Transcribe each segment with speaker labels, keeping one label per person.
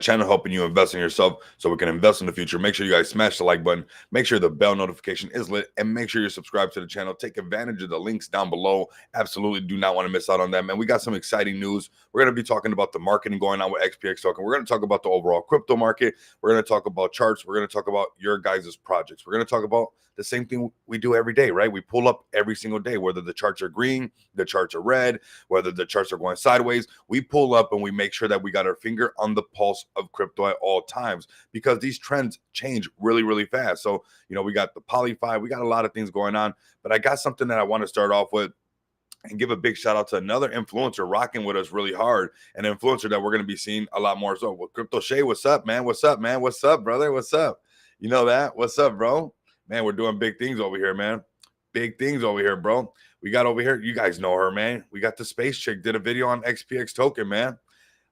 Speaker 1: channel helping you invest in yourself so we can invest in the future. Make sure you guys smash the like button, make sure the bell notification is lit, and make sure you're subscribed to the channel. Take advantage of the links down below. Absolutely do not want to miss out on that, man. We got some exciting news. We're going to be talking about the marketing going on with XPX token. We're going to talk about the overall crypto market. We're going to talk about charts. We're going to talk about your guys' projects. We're going to talk about the same thing we do every day, right? We pull up every single day, whether the charts are green, the charts are red, whether the charts are going sideways. We pull up and we make sure that we got our finger on the pulse of crypto at all times, because these trends change really, really fast. So, we got the polyfi, we got a lot of things going on, but I got something that I want to start off with and give a big shout out to another influencer rocking with us really hard, an influencer that we're going to be seeing a lot more. So, Crypto Shay, what's up, man? What's up, man? What's up, brother? What's up? You know that? What's up, bro? Man, we're doing big things over here, man. Big things over here, bro. We got over here, you guys know her, man. We got the space chick, did a video on XPX token, man.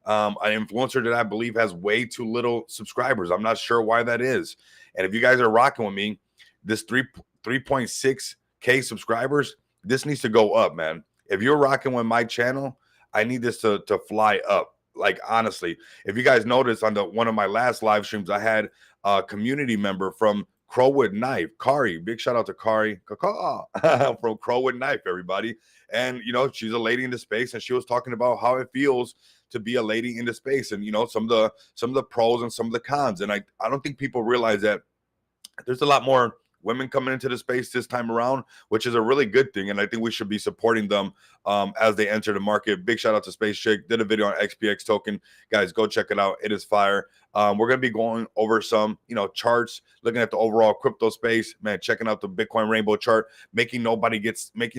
Speaker 1: An influencer that I believe has way too little subscribers. I'm not sure why that is. And if you guys are rocking with me, this 3.6K subscribers, this needs to go up, man. If you're rocking with my channel, I need this to fly up. Like, honestly, if you guys noticed on one of my last live streams, I had a community member from Crowwood Knife, Kari. Big shout out to Kari from Crowwood Knife, everybody. And she's a lady in the space, and she was talking about how it feels to be a lady in the space, and some of the pros and some of the cons. And I don't think people realize that there's a lot more women coming into the space this time around, which is a really good thing. And I think we should be supporting them as they enter the market. Big shout out to Space Chick. Did a video on XPX token. Guys, go check it out. It is fire. We're going to be going over some, charts, looking at the overall crypto space, man, checking out the Bitcoin rainbow chart, making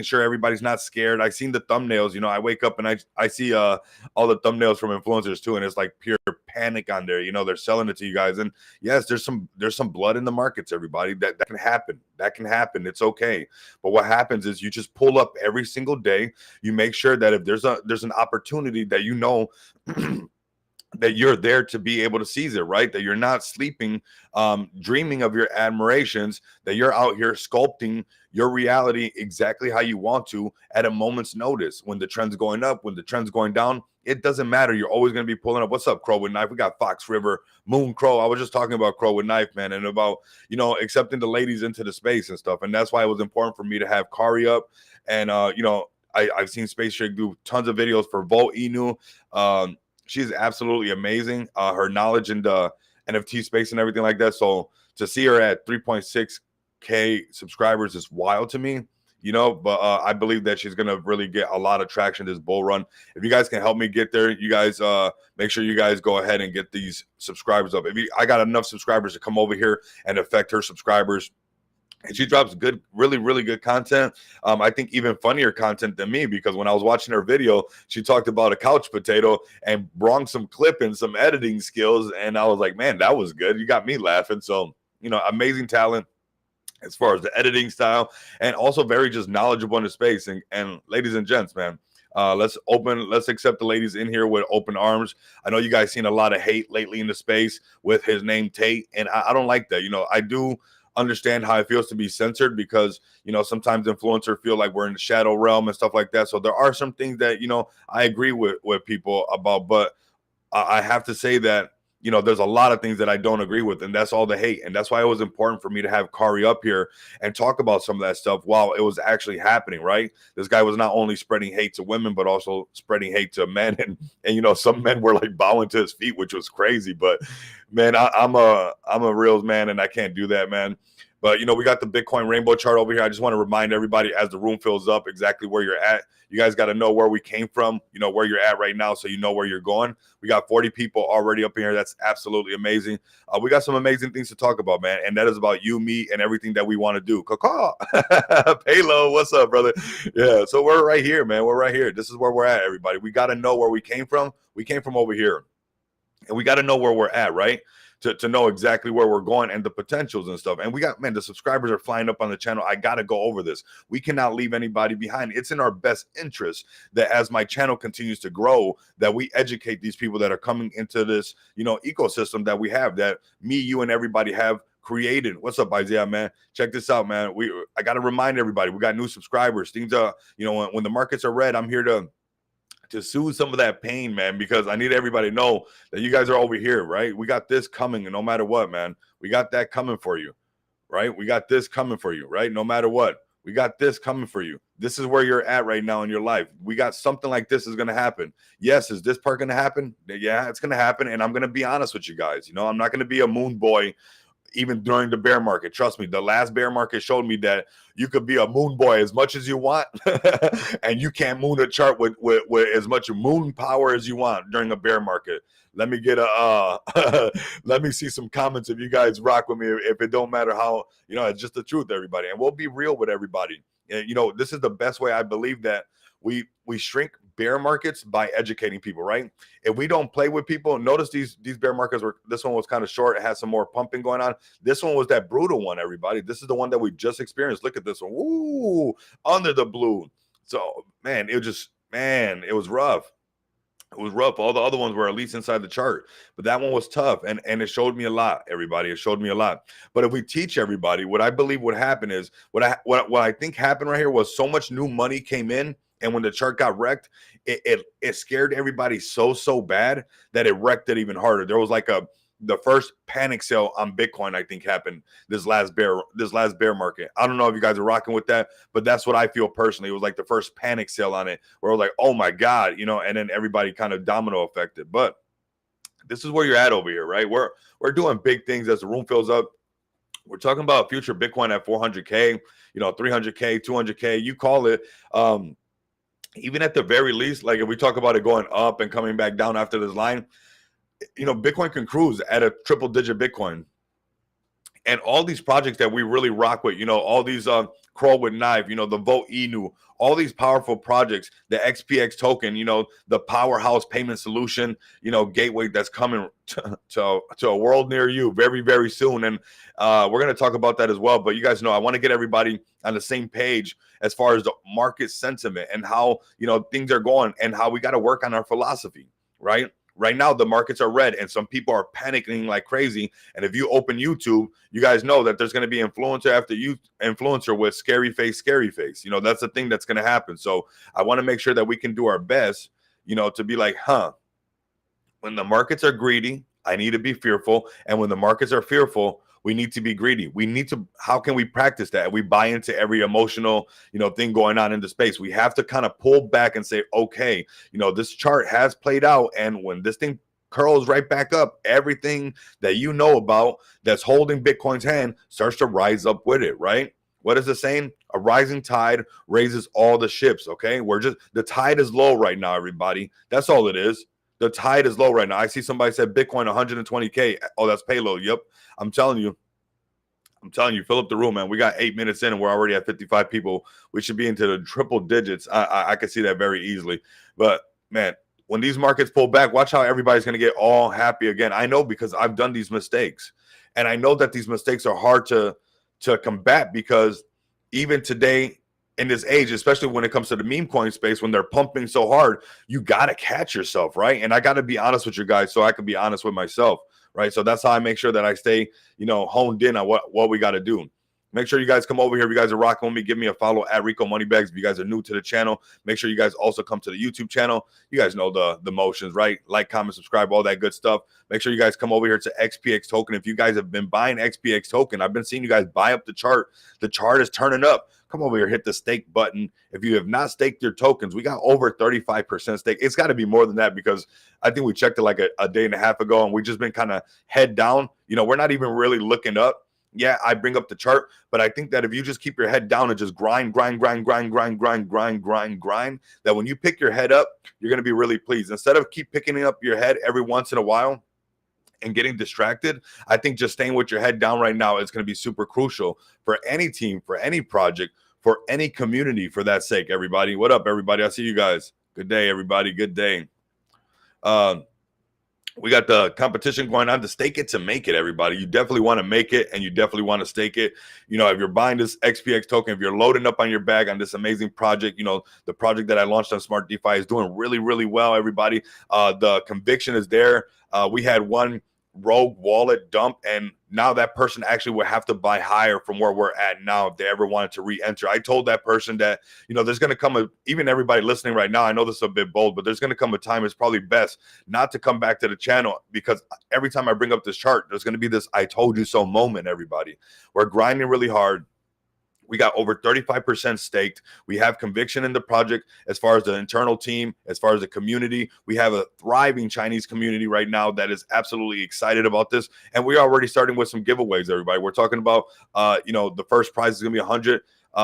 Speaker 1: sure everybody's not scared. I seen the thumbnails, I wake up and I see all the thumbnails from influencers too. And it's like pure panic on there. They're selling it to you guys. And yes, there's some blood in the markets, everybody. That can happen. That can happen. It's okay. But what happens is you just pull up every single day. You make sure that if there's an opportunity that that you're there to be able to seize it, right? That you're not sleeping, dreaming of your admirations, that you're out here sculpting your reality exactly how you want to at a moment's notice. When the trend's going up, when the trend's going down, it doesn't matter. You're always going to be pulling up. What's up, Crowwood Knife? We got Fox River, Moon Crow. I was just talking about Crowwood Knife, man, and about, accepting the ladies into the space and stuff. And that's why it was important for me to have Kari up. And, I've seen Space Chick do tons of videos for Volt Inu. She's absolutely amazing. Her knowledge in the NFT space and everything like that. So to see her at 3.6K subscribers is wild to me, but I believe that she's going to really get a lot of traction this bull run. If you guys can help me get there, you guys make sure you guys go ahead and get these subscribers up. I got enough subscribers to come over here and affect her subscribers. And she drops good, really, really good content. I think even funnier content than me, because when I was watching her video, she talked about a couch potato and brought some clip and some editing skills. And I was like, man, that was good. You got me laughing. So, amazing talent as far as the editing style, and also very just knowledgeable in the space. And ladies and gents, man, let's accept the ladies in here with open arms. I know you guys seen a lot of hate lately in the space with his name Tate, and I don't like that. I do understand how it feels to be censored, because sometimes influencers feel like we're in the shadow realm and stuff like that. So there are some things that I agree with people about, but I have to say that there's a lot of things that I don't agree with, and that's all the hate. And that's why it was important for me to have Kari up here and talk about some of that stuff while it was actually happening, right? This guy was not only spreading hate to women, but also spreading hate to men. And some men were like bowing to his feet, which was crazy. But man, I'm a real man, and I can't do that, man. But, we got the Bitcoin rainbow chart over here. I just want to remind everybody, as the room fills up, exactly where you're at. You guys got to know where we came from, where you're at right now, so you know where you're going. We got 40 people already up in here. That's absolutely amazing. We got some amazing things to talk about, man. And that is about you, me, and everything that we want to do. Caw. Paylo, what's up, brother? Yeah, so we're right here, man. We're right here. This is where we're at, everybody. We got to know where we came from. We came from over here. And we got to know where we're at, right? To know exactly where we're going and the potentials and stuff. And we got, man, the subscribers are flying up on the channel. I got to go over this. We cannot leave anybody behind. It's in our best interest that as my channel continues to grow, that we educate these people that are coming into this, ecosystem that we have, that me, you, and everybody have created. What's up, Isaiah, man? Check this out, man. I got to remind everybody, we got new subscribers. Things are, when the markets are red, I'm here to to soothe some of that pain, man, because I need everybody to know that you guys are over here, right? We got this coming, and no matter what, man, we got that coming for you, right? We got this coming for you, right? No matter what, we got this coming for you. This is where you're at right now in your life. We got something like this is going to happen. Yes, is this part going to happen? Yeah, it's going to happen, and I'm going to be honest with you guys. You know, I'm not going to be a moon boy even during the bear market. Trust me, the last bear market showed me that you could be a moon boy as much as you want, and you can't moon a chart with as much moon power as you want during a bear market. Let me get a let me see some comments if you guys rock with me. If it don't matter how, you know, it's just the truth, everybody, and we'll be real with everybody. And you know, this is the best way I believe that we shrink bear markets by educating people, right? If we don't play with people, notice these bear markets were, this one was kind of short, it had some more pumping going on. This one was that brutal one, everybody. This is the one that we just experienced. Look at this one. Ooh, under the blue. So man, it was rough. It was rough. All the other ones were at least inside the chart, but that one was tough, and it showed me a lot, everybody. It showed me a lot. But if we teach everybody, what I believe would happen is what I think happened right here was so much new money came in, and when the chart got wrecked, it scared everybody so bad that it wrecked it even harder. There was like the first panic sale on Bitcoin, I think, happened this last bear market. I don't know if you guys are rocking with that, but that's what I feel personally. It was like the first panic sale on it, where I was like, oh my God, you know, and then everybody kind of domino affected. But this is where you're at over here, right? We're doing big things as the room fills up. We're talking about future Bitcoin at 400K, you know, 300K, 200K, you call it. Even at the very least, like if we talk about it going up and coming back down after this line, you know, Bitcoin can cruise at a triple digit Bitcoin. And all these projects that we really rock with, you know, all these Crawl with Knife, you know, the Vote Inu, all these powerful projects, the XPX token, you know, the powerhouse payment solution, you know, gateway that's coming to a world near you very, very soon. And we're going to talk about that as well. But you guys know, I want to get everybody on the same page as far as the market sentiment and how, you know, things are going and how we got to work on our philosophy, right? Right now, the markets are red, and some people are panicking like crazy. And if you open YouTube, you guys know that there's going to be influencer after influencer with scary face. You know, that's the thing that's going to happen. So I want to make sure that we can do our best, you know, to be like, when the markets are greedy, I need to be fearful. And when the markets are fearful, we need to be greedy. We need to, how can we practice that? We buy into every emotional, you know, thing going on in the space. We have to kind of pull back and say, okay, you know, this chart has played out. And when this thing curls right back up, everything that you know about that's holding Bitcoin's hand starts to rise up with it, right? What is the saying? A rising tide raises all the ships, okay? The tide is low right now, everybody. That's all it is. The tide is low right now. I see somebody said Bitcoin 120K. Oh, that's payload. Yep. I'm telling you, fill up the room, man. We got 8 minutes in and we're already at 55 people. We should be into the triple digits. I can see that very easily. But man, when these markets pull back, watch how everybody's going to get all happy again. I know, because I've done these mistakes, and I know that these mistakes are hard to combat, because even today, in this age, especially when it comes to the meme coin space, when they're pumping so hard, you got to catch yourself, right? And I got to be honest with you guys so I can be honest with myself, right? So that's how I make sure that I stay, you know, honed in on what we got to do. Make sure you guys come over here. If you guys are rocking with me, give me a follow at Rico Moneybags. If you guys are new to the channel, make sure you guys also come to the YouTube channel. You guys know the motions, right? Like, comment, subscribe, all that good stuff. Make sure you guys come over here to XPX token. If you guys have been buying XPX token, I've been seeing you guys buy up the chart. The chart is turning up. Come over here, hit the stake button. If you have not staked your tokens, we got over 35% stake. It's got to be more than that, because I think we checked it like a day and a half ago, and we just been kind of head down. You know, we're not even really looking up. Yeah, I bring up the chart, but I think that if you just keep your head down and just grind, that when you pick your head up, you're going to be really pleased. Instead of keep picking up your head every once in a while and getting distracted, I think just staying with your head down right now is going to be super crucial for any team, for any project, for any community, for that sake, everybody. What up, everybody? I see you guys. Good day, everybody. Good day. We got the competition going on to stake it to make it, everybody. You definitely want to make it, and you definitely want to stake it. You know, if you're buying this XPX token, if you're loading up on your bag on this amazing project, you know, the project that I launched on Smart DeFi is doing really, really well, everybody. The conviction is there. We had one rogue wallet dump, and now that person actually would have to buy higher from where we're at now if they ever wanted to re-enter. I told that person that, there's going to come even everybody listening right now, I know this is a bit bold, but there's going to come a time it's probably best not to come back to the channel, because every time I bring up this chart, there's going to be this I told you so moment. Everybody, we're grinding really hard. We got over 35% staked. We have conviction in the project as far as the internal team, as far as the community. We have a thriving Chinese community right now that is absolutely excited about this. And we're already starting with some giveaways, everybody. We're talking about, the first prize is going to be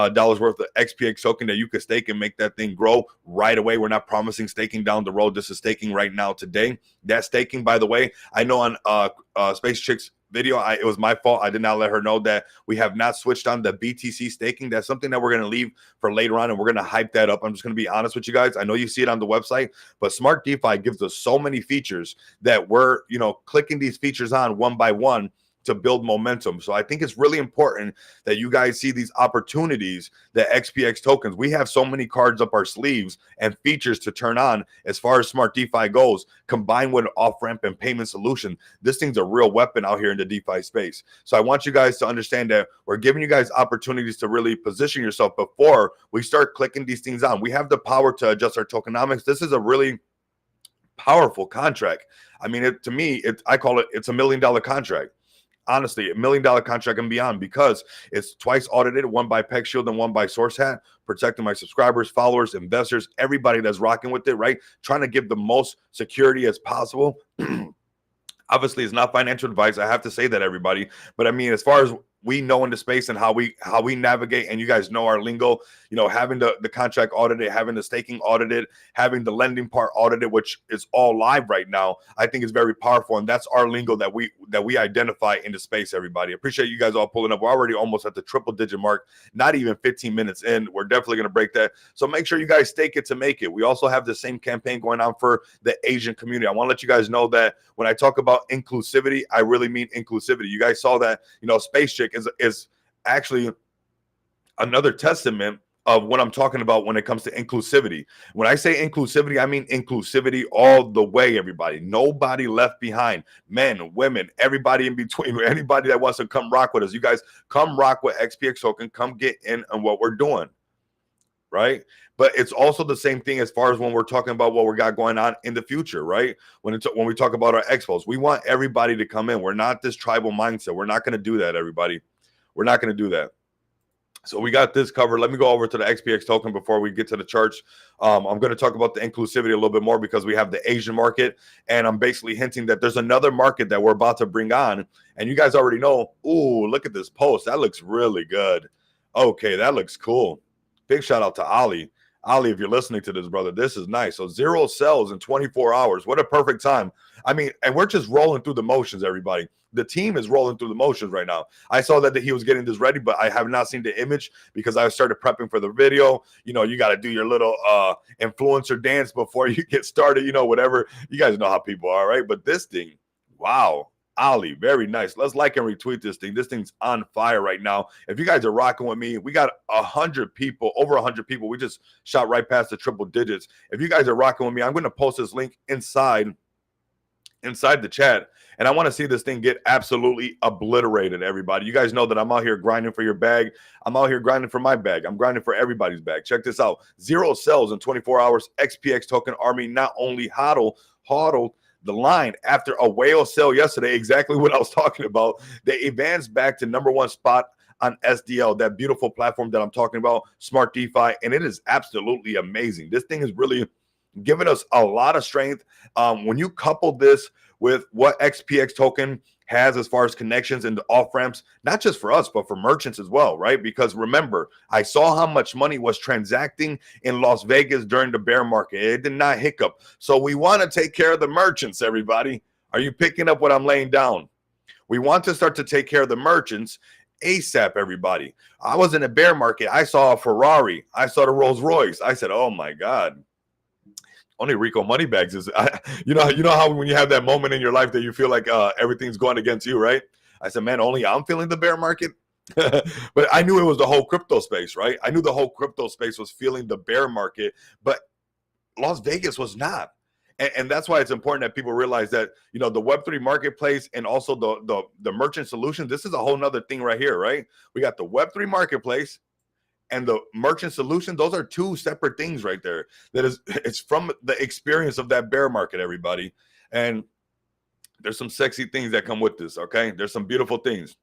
Speaker 1: $100 worth of XPX token that you could stake and make that thing grow right away. We're not promising staking down the road. This is staking right now today. That staking, by the way, I know on Space Chick's video, it was my fault. I did not let her know that we have not switched on the BTC staking. That's something that we're going to leave for later on, and we're going to hype that up. I'm just going to be honest with you guys. I know you see it on the website, but Smart DeFi gives us so many features that we're, clicking these features on one by one to build momentum. So I think it's really important that you guys see these opportunities that XPX tokens, we have so many cards up our sleeves and features to turn on as far as Smart DeFi goes, combined with an off-ramp and payment solution. This thing's a real weapon out here in the DeFi space. So I want you guys to understand that we're giving you guys opportunities to really position yourself before we start clicking these things on. We have the power to adjust our tokenomics. This is a really powerful contract. I mean, to me, I call it's $1 million contract. Honestly, $1 million contract and beyond, because it's twice audited, one by Peg Shield and one by Source Hat, protecting my subscribers, followers, investors, everybody that's rocking with it, right? Trying to give the most security as possible. Obviously, it's not financial advice. I have to say that, everybody. But I mean, as far as we know in the space and how we navigate, and you guys know our lingo, having the contract audited, having the staking audited, having the lending part audited, which is all live right now, I think is very powerful. And that's our lingo that we identify in the space, everybody. Appreciate you guys all pulling up. We're already almost at the triple digit mark, not even 15 minutes in. We're definitely going to break that. So make sure you guys stake it to make it. We also have the same campaign going on for the Asian community. I want to let you guys know that when I talk about inclusivity, I really mean inclusivity. You guys saw that, Space Chick is actually another testament of what I'm talking about when it comes to inclusivity. When I say inclusivity, I mean inclusivity all the way, everybody. Nobody left behind. Men, women, everybody in between. Anybody that wants to come rock with us. You guys come rock with XPX token. Come get in on what we're doing, right? But it's also the same thing as far as when we're talking about what we got going on in the future, right? When we talk about our expos, we want everybody to come in. We're not this tribal mindset. We're not going to do that, everybody. We're not going to do that. So we got this covered. Let me go over to the XPX token before we get to the charts. I'm going to talk about the inclusivity a little bit more, because we have the Asian market, and I'm basically hinting that there's another market that we're about to bring on. And you guys already know, ooh, look at this post. That looks really good. Okay, that looks cool. Big shout out to Ali. Ali, if you're listening to this, brother, this is nice. So 0 sells in 24 hours. What a perfect time. I mean, and we're just rolling through the motions, everybody. The team is rolling through the motions right now. I saw that he was getting this ready, but I have not seen the image because I started prepping for the video. You got to do your little influencer dance before you get started, whatever. You guys know how people are, right? But this thing, wow. Ali, very nice. Let's like and retweet this thing. This thing's on fire right now. If you guys are rocking with me, we got 100 people, over 100 people. We just shot right past the triple digits. If you guys are rocking with me, I'm going to post this link inside the chat, and I want to see this thing get absolutely obliterated, everybody. You guys know that I'm out here grinding for your bag. I'm out here grinding for my bag. I'm grinding for everybody's bag. Check this out. 0 sells in 24 hours. XPX token army not only hodled the line after a whale sale yesterday, exactly what I was talking about. They advanced back to #1 spot on SDL, that beautiful platform that I'm talking about, Smart DeFi, and it is absolutely amazing. This thing is really giving us a lot of strength. When you couple this with what XPX token has as far as connections and the off-ramps, not just for us, but for merchants as well, right? Because remember, I saw how much money was transacting in Las Vegas during the bear market. It did not hiccup. So we want to take care of the merchants, everybody. Are you picking up what I'm laying down? We want to start to take care of the merchants ASAP, everybody. I was in a bear market. I saw a Ferrari. I saw the Rolls Royce. I said, oh my God. Only Rico Moneybags is, you know how when you have that moment in your life that you feel like everything's going against you, right? I said, man, only I'm feeling the bear market. But I knew it was the whole crypto space, right? I knew the whole crypto space was feeling the bear market, but Las Vegas was not. And that's why it's important that people realize that, you know, the Web3 marketplace and also the merchant solution, this is a whole nother thing right here, right? We got the Web3 marketplace and the merchant solution. Those are two separate things right there. That is, it's from the experience of that bear market, everybody. And there's some sexy things that come with this, okay? There's some beautiful things.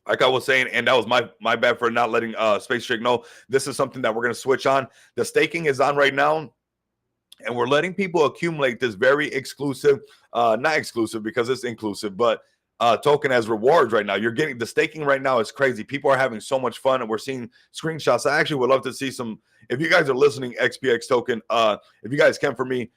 Speaker 1: Like I was saying, and that was my bad for not letting Space Trick know. This is something that we're going to switch on. The staking is on right now, and we're letting people accumulate this very exclusive, not exclusive because it's inclusive, but token as rewards right now. You're getting the staking right now is crazy. People are having so much fun, and we're seeing screenshots. I actually would love to see some. If you guys are listening, XPX token, if you guys can for me,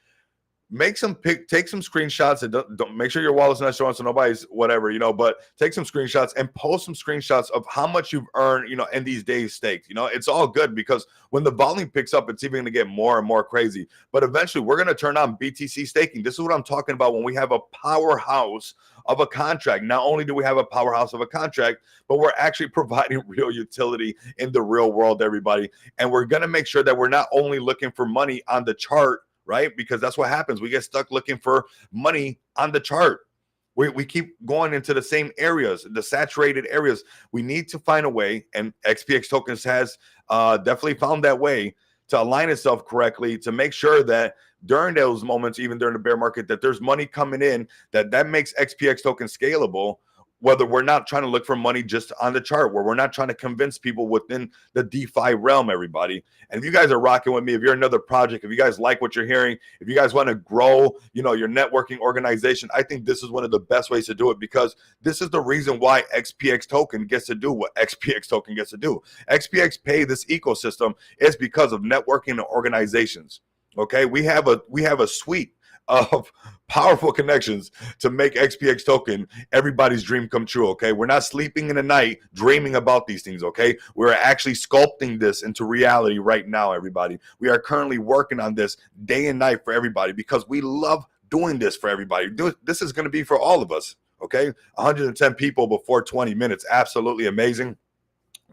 Speaker 1: take some screenshots and don't make sure your wallet's not showing so nobody's whatever, you know, but take some screenshots and post some screenshots of how much you've earned, you know, in these days staked. You know, it's all good because when the volume picks up, it's even going to get more and more crazy. But eventually we're going to turn on BTC staking. This is what I'm talking about when we have a powerhouse of a contract. Not only do we have a powerhouse of a contract, but we're actually providing real utility in the real world, everybody. And we're going to make sure that we're not only looking for money on the chart, right? Because that's what happens. We get stuck looking for money on the chart. We keep going into the same areas, the saturated areas. We need to find a way, and XPX Tokens has definitely found that way to align itself correctly to make sure that during those moments, even during the bear market, that there's money coming in, that makes XPX Token scalable, whether we're not trying to look for money just on the chart, where we're not trying to convince people within the DeFi realm, everybody. And if you guys are rocking with me, if you're another project, if you guys like what you're hearing, if you guys want to grow, you know, your networking organization, I think this is one of the best ways to do it, because this is the reason why XPX Token gets to do what XPX Token gets to do. XPX Pay, this ecosystem, is because of networking and organizations. Okay, we have a suite of powerful connections to make XPX Token everybody's dream come true. Okay, we're not sleeping in the night dreaming about these things. Okay, we're actually sculpting this into reality right now, everybody. We are currently working on this day and night for everybody because we love doing this for everybody. This is going to be for all of us. Okay, 110 people before 20 minutes, absolutely amazing.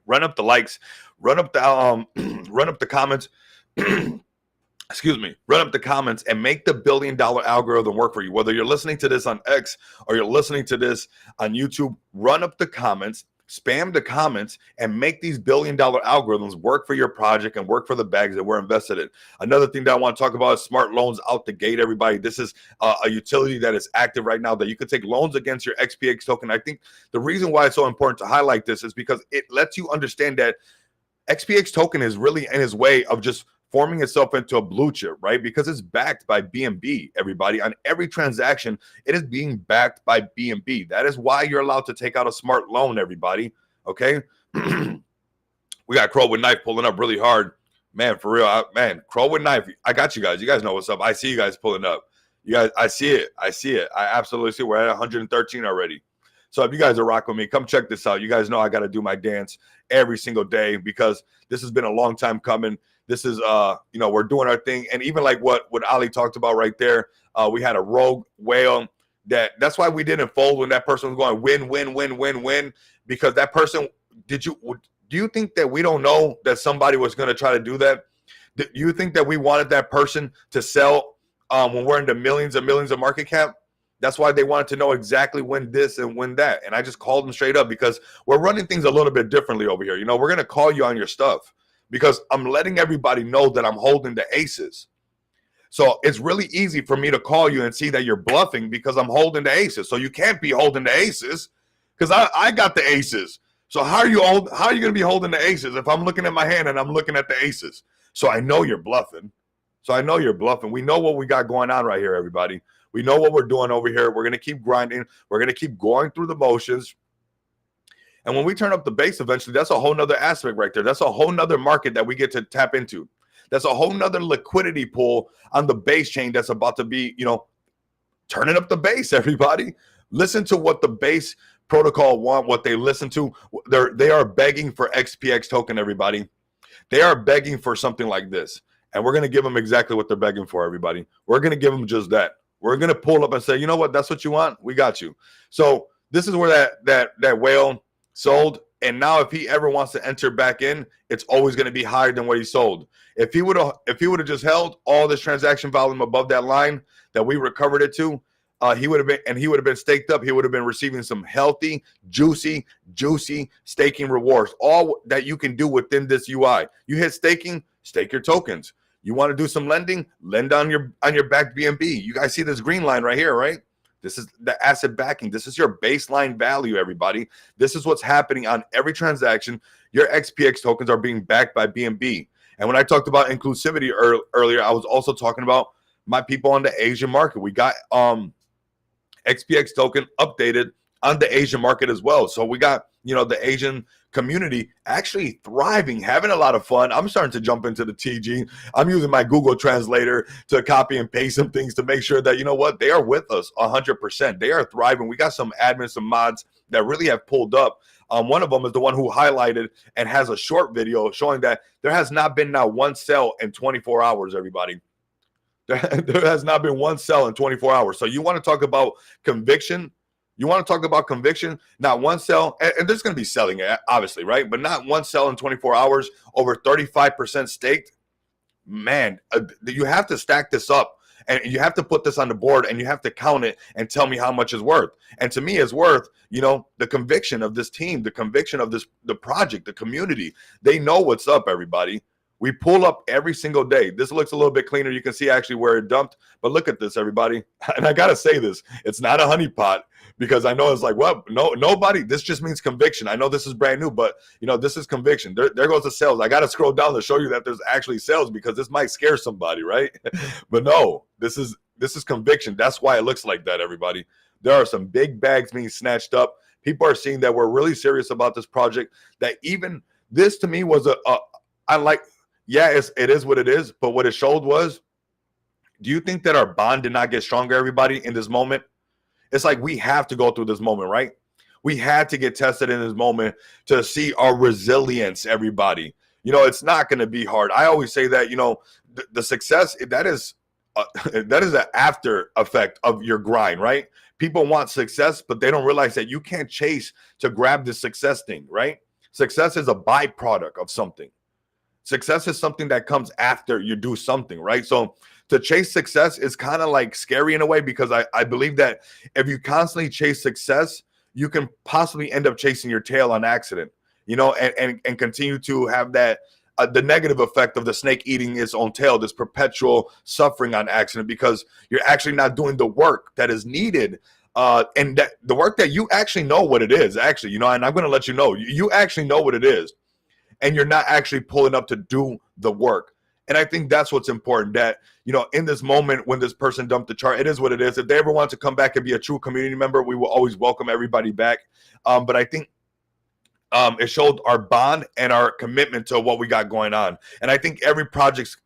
Speaker 1: Run up the likes, run up the run up the comments. Excuse me, run up the comments and make the $1 billion algorithm work for you. Whether you're listening to this on X or you're listening to this on YouTube, run up the comments, spam the comments, and make these $1 billion algorithms work for your project and work for the bags that we're invested in. Another thing that I want to talk about is smart loans out the gate, everybody. This is a utility that is active right now that you can take loans against your XPX token. I think the reason why it's so important to highlight this is because it lets you understand that XPX token is really in his way of just forming itself into a blue chip, right? Because it's backed by BNB, everybody. On every transaction, it is being backed by BNB. That is why you're allowed to take out a smart loan, everybody, okay? We got Crow with Knife pulling up really hard. Man, for real, man, Crow with Knife. I got you guys. You guys know what's up. I see you guys pulling up. You guys, I see it. I see it. I absolutely see it. We're at 113 already. So if you guys are rocking with me, come check this out. You guys know I got to do my dance every single day because this has been a long time coming. This is, you know, we're doing our thing. And even like what Ali talked about right there, we had a rogue whale that's why we didn't fold when that person was going win, win, win, win, win, because that person, do you think that we don't know that somebody was going to try to do that? Do you think that we wanted that person to sell when we're into millions and millions of market cap? That's why they wanted to know exactly when this and when that. And I just called them straight up because we're running things a little bit differently over here. You know, we're going to call you on your stuff, because I'm letting everybody know that I'm holding the aces. So it's really easy for me to call you and see that you're bluffing because I'm holding the aces. So you can't be holding the aces because I got the aces. So how are you going to be holding the aces if I'm looking at my hand and I'm looking at the aces? So I know you're bluffing. We know what we got going on right here, everybody. We know what we're doing over here. We're going to keep grinding. We're going to keep going through the motions. And when we turn up the base eventually, that's a whole nother aspect right there. That's a whole nother market that we get to tap into. That's a whole nother liquidity pool on the base chain that's about to be, you know, turning up the base, everybody. Listen to what the base protocol want, what they listen to. They are begging for XPX token, everybody. They are begging for something like this. And we're going to give them exactly what they're begging for, everybody. We're going to give them just that. We're going to pull up and say, you know what, that's what you want? We got you. So this is where that whale sold. And now if he ever wants to enter back in, it's always going to be higher than what he sold. If he would have just held all this transaction volume above that line that we recovered it to, he would have been staked up. He would have been receiving some healthy, juicy staking rewards. All that you can do within this UI. You hit staking, stake your tokens. You want to do some lending, lend on your backed BNB. You guys see this green line right here, right? This is the asset backing. This is your baseline value, everybody. This is what's happening on every transaction. Your XPX tokens are being backed by BNB. And when I talked about inclusivity earlier, I was also talking about my people on the Asian market. We got XPX token updated on the Asian market as well. So we got, the Asian community actually thriving, having a lot of fun. I'm starting to jump into the TG. I'm using my Google Translator to copy and paste some things to make sure that, they are with us 100%. They are thriving. We got some admins, some mods that really have pulled up. One of them is the one who highlighted and has a short video showing that there has not been now one sell in 24 hours, everybody. There has not been one sell in 24 hours. So you want to talk about conviction? Not one sell, and there's going to be selling, obviously, right? But not one sell in 24 hours, over 35% staked. Man, you have to stack this up, and you have to put this on the board, and you have to count it and tell me how much is worth. And to me, it's worth, the conviction of this team, the conviction of the project, the community. They know what's up, everybody. We pull up every single day. This looks a little bit cleaner. You can see actually where it dumped. But look at this, everybody. And I got to say this. It's not a honeypot, because I know it's like, well, nobody. This just means conviction. I know this is brand new, but, this is conviction. There goes the sales. I got to scroll down to show you that there's actually sales, because this might scare somebody, right? But no, this is conviction. That's why it looks like that, everybody. There are some big bags being snatched up. People are seeing that we're really serious about this project, that even this to me was it is what it is, but what it showed was, do you think that our bond did not get stronger, everybody, in this moment? It's like we have to go through this moment, right? We had to get tested in this moment to see our resilience, everybody. It's not going to be hard. I always say that, the success, that is an after effect of your grind, right? People want success, but they don't realize that you can't chase to grab the success thing, right? Success is a byproduct of something. Success is something that comes after you do something, right? So to chase success is kind of like scary in a way, because I believe that if you constantly chase success, you can possibly end up chasing your tail on accident, and continue to have that the negative effect of the snake eating its own tail, this perpetual suffering on accident, because you're actually not doing the work that is needed. And that the work that you actually know what it is, actually, and I'm going to let you actually know what it is. And you're not actually pulling up to do the work. And I think that's what's important, that, in this moment when this person dumped the chart, it is what it is. If they ever want to come back and be a true community member, we will always welcome everybody back. But I think it showed our bond and our commitment to what we got going on. And I think every project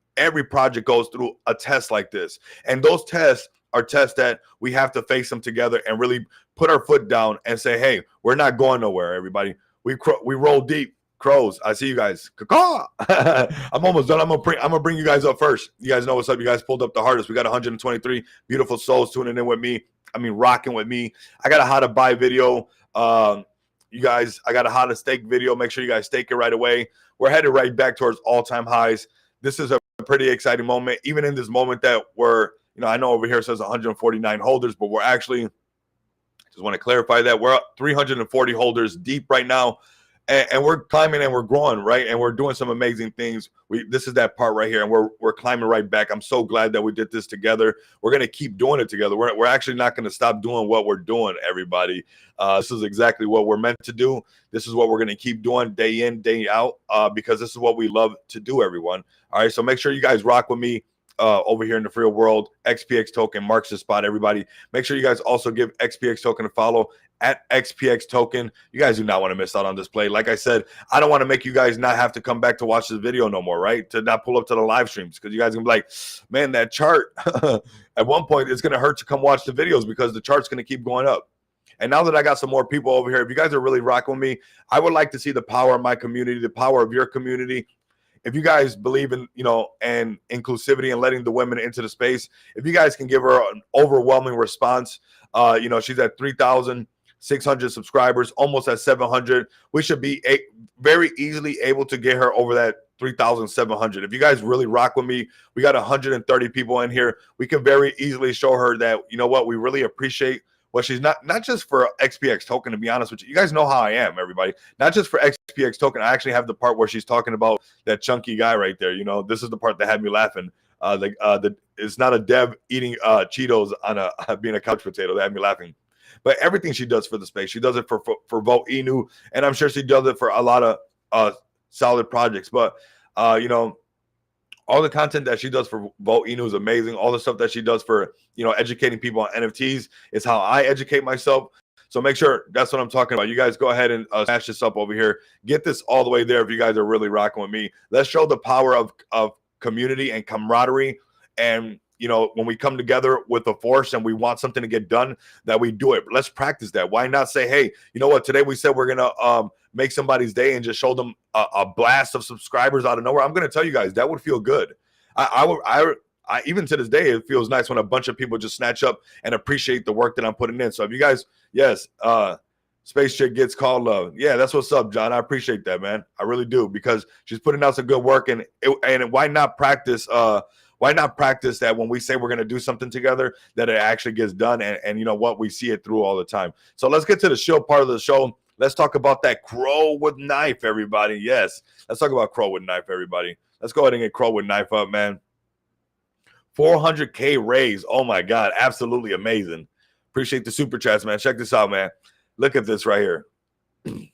Speaker 1: goes through a test like this. And those tests are tests that we have to face them together and really put our foot down and say, hey, we're not going nowhere, everybody. We roll deep. Crows, I see you guys. I'm almost done. I'm gonna bring you guys up first. You guys know what's up. You guys pulled up the hardest. We got 123 beautiful souls tuning in with me. Rocking with me. I got a how to buy video. You guys, I got a how to stake video. Make sure you guys stake it right away. We're headed right back towards all-time highs. This is a pretty exciting moment. Even in this moment that we're, I know over here it says 149 holders, but we're actually, just want to clarify that we're up 340 holders deep right now. And we're climbing and we're growing, right? And we're doing some amazing things. This is that part right here, and we're climbing right back. I'm so glad that we did this together. We're gonna keep doing it together. We're actually not gonna stop doing what we're doing, everybody. This is exactly what we're meant to do. This is what we're gonna keep doing day in, day out, because this is what we love to do, everyone. All right, so make sure you guys rock with me over here in the real world. XPX token marks the spot, everybody. Make sure you guys also give XPX token a follow at XPX token. You guys do not want to miss out on this play. Like I said, I don't want to make you guys not have to come back to watch this video no more, right? To not pull up to the live streams, because you guys are gonna be like, man, that chart at one point it's gonna hurt to come watch the videos, because the chart's gonna keep going up. And now that I got some more people over here, if you guys are really rocking with me, I would like to see the power of my community, the power of your community. If you guys believe in, and inclusivity and letting the women into the space, if you guys can give her an overwhelming response, she's at 3,000. 600 subscribers, almost at 700. We should be very easily able to get her over that 3,700. If you guys really rock with me, we got 130 people in here. We can very easily show her that, you know what, we really appreciate what she's not just for XPX token, to be honest with you. You guys know how I am, everybody. Not just for XPX token. I actually have the part where she's talking about that chunky guy right there. You know, this is the part that had me laughing. It's not a dev eating Cheetos on being a couch potato. That had me laughing. But everything she does for the space, she does it for Vote Inu, and I'm sure she does it for a lot of solid projects. But you know, all the content that she does for Vote Inu is amazing. All the stuff that she does for, you know, educating people on NFTs is how I educate myself. So make sure that's what I'm talking about. You guys go ahead and smash this up over here. Get this all the way there if you guys are really rocking with me. Let's show the power of community and camaraderie. And, you know, when we come together with a force and we want something to get done, that we do it. Let's practice that. Why not say, hey, you know what? Today we said we're going to make somebody's day and just show them a blast of subscribers out of nowhere. I'm going to tell you guys, that would feel good. I even to this day, it feels nice when a bunch of people just snatch up and appreciate the work that I'm putting in. So if you guys, yes, Space Chick gets called love. Yeah, that's what's up, John. I appreciate that, man. I really do, because she's putting out some good work. And why not practice? Why not practice that when we say we're going to do something together, that it actually gets done? And you know what? We see it through all the time. So let's get to the show part of the show. Let's talk about that Crow with Knife, everybody. Yes, let's talk about Crow with Knife, everybody. Let's go ahead and get Crow with Knife up, man. 400K raise. Oh, my God. Absolutely amazing. Appreciate the super chats, man. Check this out, man. Look at this right here. Look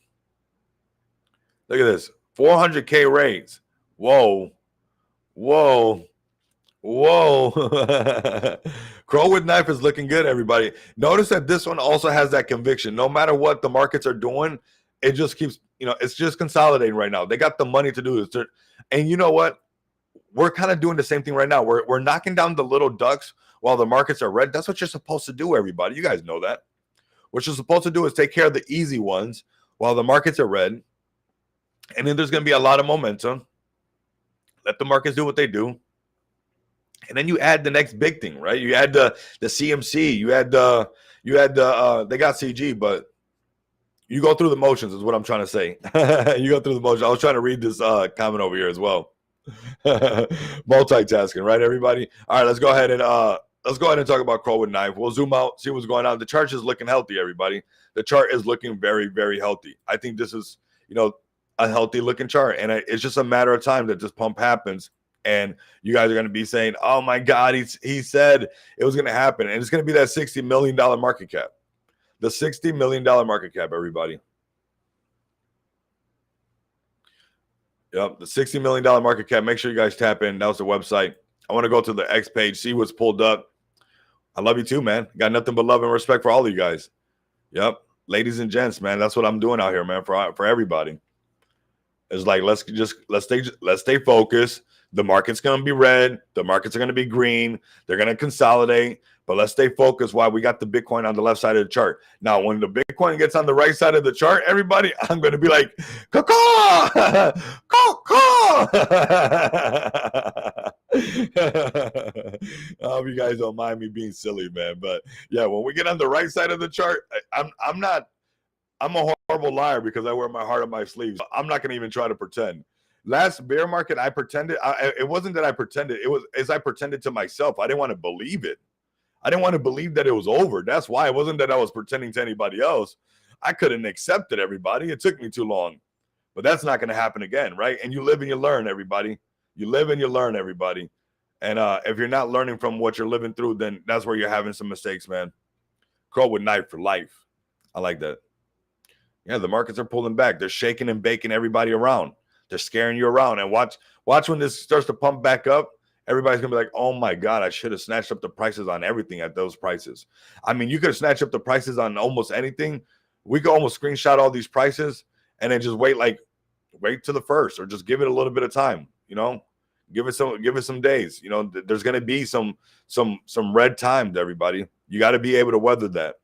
Speaker 1: at this. 400K raise. Whoa. Whoa. Whoa. Crow with Knife is looking good, everybody. Notice that this one also has that conviction. No matter what the markets are doing, it just keeps, you know, it's just consolidating right now. They got the money to do this. And you know what? We're kind of doing the same thing right now. We're knocking down the little ducks while the markets are red. That's what you're supposed to do, everybody. You guys know that. What you're supposed to do is take care of the easy ones while the markets are red. And then there's going to be a lot of momentum. Let the markets do what they do. And then you add the next big thing, right? You add the CMC. You add they got CG, but you go through the motions is what I'm trying to say. You go through the motions. I was trying to read this comment over here as well. Multitasking, right, everybody? All right, let's go ahead and talk about Crow with Knife. We'll zoom out, see what's going on. The chart is looking healthy, everybody. The chart is looking very, very healthy. I think this is, you know, a healthy looking chart, and it's just a matter of time that this pump happens. And you guys are going to be saying, oh, my God, he said it was going to happen. And it's going to be that $60 million market cap. The $60 million market cap, everybody. Yep, the $60 million market cap. Make sure you guys tap in. That was the website. I want to go to the X page, see what's pulled up. I love you too, man. Got nothing but love and respect for all of you guys. Yep, ladies and gents, man. That's what I'm doing out here, man, for everybody. It's like, let's stay focused. The market's going to be red. The markets are going to be green. They're going to consolidate. But let's stay focused while we got the Bitcoin on the left side of the chart. Now, when the Bitcoin gets on the right side of the chart, everybody, I'm going to be like, caw-caw! Caw-caw! I hope you guys don't mind me being silly, man. But, yeah, when we get on the right side of the chart, I'm a horrible liar because I wear my heart on my sleeves. I'm not going to even try to pretend. Last bear market, I pretended. It wasn't that I pretended. It was as I pretended to myself. I didn't want to believe it. I didn't want to believe that it was over. That's why. It wasn't that I was pretending to anybody else. I couldn't accept it, everybody. It took me too long. But that's not going to happen again, right? And you live and you learn, everybody. You live and you learn, everybody. And if you're not learning from what you're living through, then that's where you're having some mistakes, man. Crow with Knife for life. I like that. Yeah, the markets are pulling back. They're shaking and baking everybody around. They're scaring you around. And watch when this starts to pump back up. Everybody's going to be like, oh, my God, I should have snatched up the prices on everything at those prices. I mean, you could have snatched up the prices on almost anything. We could almost screenshot all these prices and then just wait to the first, or just give it a little bit of time, you know, give it some days. You know, there's going to be some red time to everybody. You got to be able to weather that.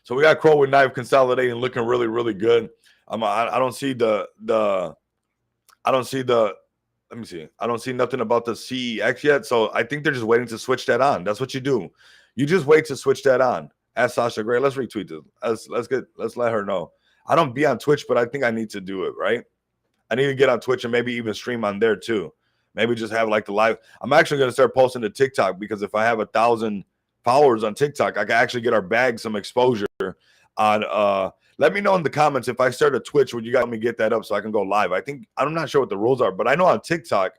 Speaker 1: So we got Crow with Knife consolidating, looking really, really good. I don't see let me see. I don't see nothing about the CEX yet. So I think they're just waiting to switch that on. That's what you do. You just wait to switch that on. Ask Sasha Gray. Let's retweet this. Let's let her know. I don't be on Twitch, but I think I need to do it, right? I need to get on Twitch and maybe even stream on there too. Maybe just have like the live. I'm actually going to start posting to TikTok, because if I have 1,000 followers on TikTok, I can actually get our bag some exposure on. Let me know in the comments if I start a Twitch, would you guys let me get that up so I can go live? I think I'm not sure what the rules are, but I know on TikTok.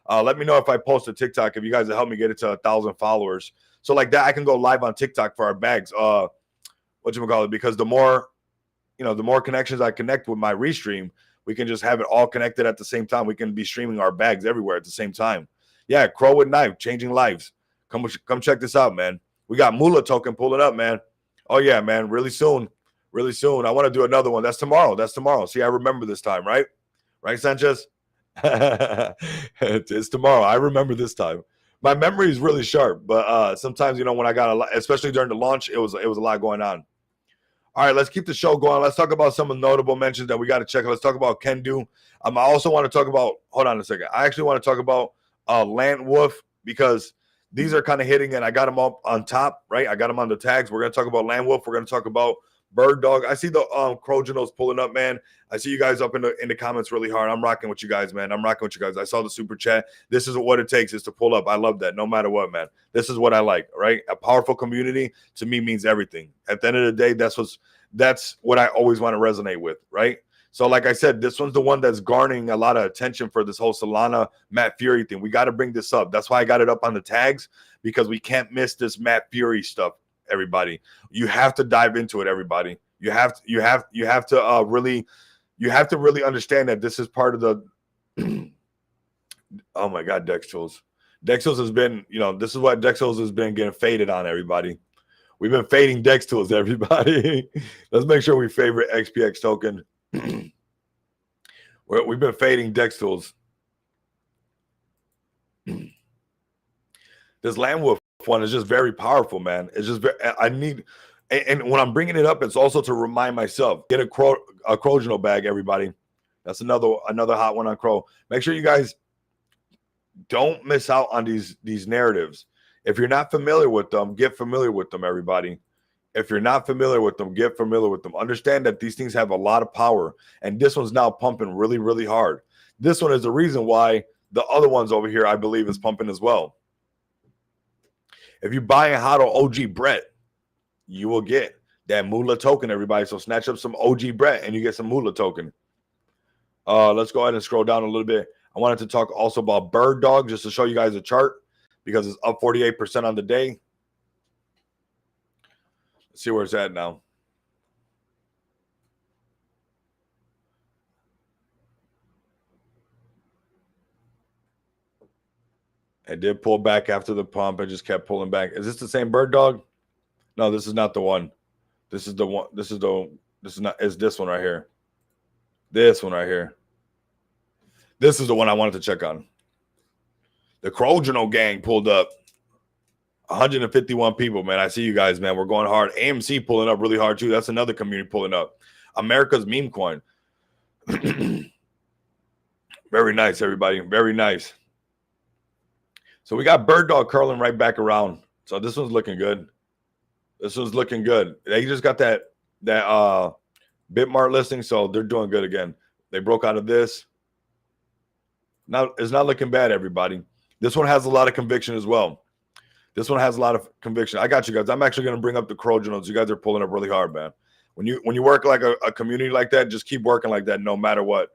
Speaker 1: Let me know if I post a TikTok, if you guys will help me get it to 1,000 followers. So like that, I can go live on TikTok for our bags. Whatchamacallit, because the more connections I connect with my restream, we can just have it all connected at the same time. We can be streaming our bags everywhere at the same time. Yeah, Crow with Knife, changing lives. Come check this out, man. We got Moolah token pulling up, man. Oh yeah, man. Really soon. Really soon. I want to do another one. That's tomorrow. That's tomorrow. See, I remember this time, right? Right, Sanchez? It's tomorrow. I remember this time. My memory is really sharp, but sometimes, when I got a lot, especially during the launch, it was a lot going on. All right, let's keep the show going. Let's talk about some of the notable mentions that we got to check. Let's talk about Ken Do. I also want to talk about, hold on a second. I actually want to talk about Land Wolf, because these are kind of hitting, and I got them up on top, right? I got them on the tags. We're going to talk about Land Wolf. We're going to talk about Bird Dog. I see the Crojanos pulling up, man. I see you guys up in the comments really hard. I'm rocking with you guys, man. I'm rocking with you guys. I saw the super chat. This is what it takes, is to pull up. I love that, no matter what, man. This is what I like, right? A powerful community to me means everything. At the end of the day, that's what I always want to resonate with, right? So like I said, this one's the one that's garnering a lot of attention for this whole Solana Matt Fury thing. We got to bring this up. That's why I got it up on the tags, because we can't miss this Matt Fury stuff. Everybody, you have to dive into it. Everybody, you have to really understand that this is part of the. Oh my God, Dex Tools has been, this is what Dex Tools has been getting faded on. Everybody, we've been fading Dex Tools. Everybody, let's make sure we favorite XPX token. We've been fading Dex Tools. This Land Wolf one is just very powerful, man. It's just and when I'm bringing it up, it's also to remind myself, get a Crojano bag, everybody. That's another hot one on Crow. Make sure you guys don't miss out on these narratives. If you're not familiar with them, get familiar with them, everybody. If you're not familiar with them, get familiar with them. Understand that these things have a lot of power, and this one's now pumping really, really hard. This one is the reason why the other ones over here, I believe, is pumping as well. If you buy a HODL OG Brett, you will get that Moolah token, everybody. So snatch up some OG Brett and you get some Moolah token. Let's go ahead and scroll down a little bit. I wanted to talk also about Bird Dog, just to show you guys a chart, because it's up 48% on the day. Let's see where it's at now. It did pull back after the pump. It just kept pulling back. Is this the same Bird Dog? No, this is not the one. This is the one. This is not. It's this one right here. This one right here. This is the one I wanted to check on. The Crojano gang pulled up. 151 people, man. I see you guys, man. We're going hard. AMC pulling up really hard too. That's another community pulling up. America's meme coin. Very nice, everybody. Very nice. So we got Bird Dog curling right back around. So this one's looking good. This one's looking good. They just got that Bitmart listing, so they're doing good again. They broke out of this. Now it's not looking bad, everybody. This one has a lot of conviction as well. This one has a lot of conviction. I got you guys. I'm actually going to bring up the Crojanos. You guys are pulling up really hard, man. When you work like a community like that, just keep working like that no matter what.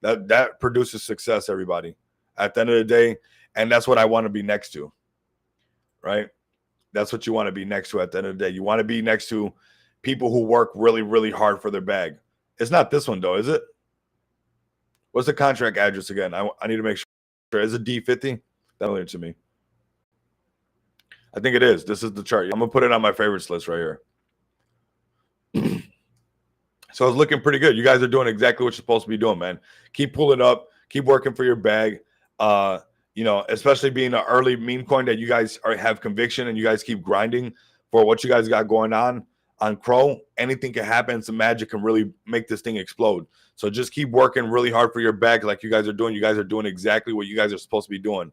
Speaker 1: That produces success, everybody. At the end of the day, and that's what I want to be next to, right? That's what you want to be next to at the end of the day. You want to be next to people who work really, really hard for their bag. It's not this one, though, is it? What's the contract address again? I need to make sure. Is it D50? That'll answer me. I think it is. This is the chart. I'm going to put it on my favorites list right here. So it's looking pretty good. You guys are doing exactly what you're supposed to be doing, man. Keep pulling up. Keep working for your bag. Especially being an early meme coin that you guys have conviction and you guys keep grinding for what you guys got going on Crow. Anything can happen. Some magic can really make this thing explode. So just keep working really hard for your bag like you guys are doing. You guys are doing exactly what you guys are supposed to be doing.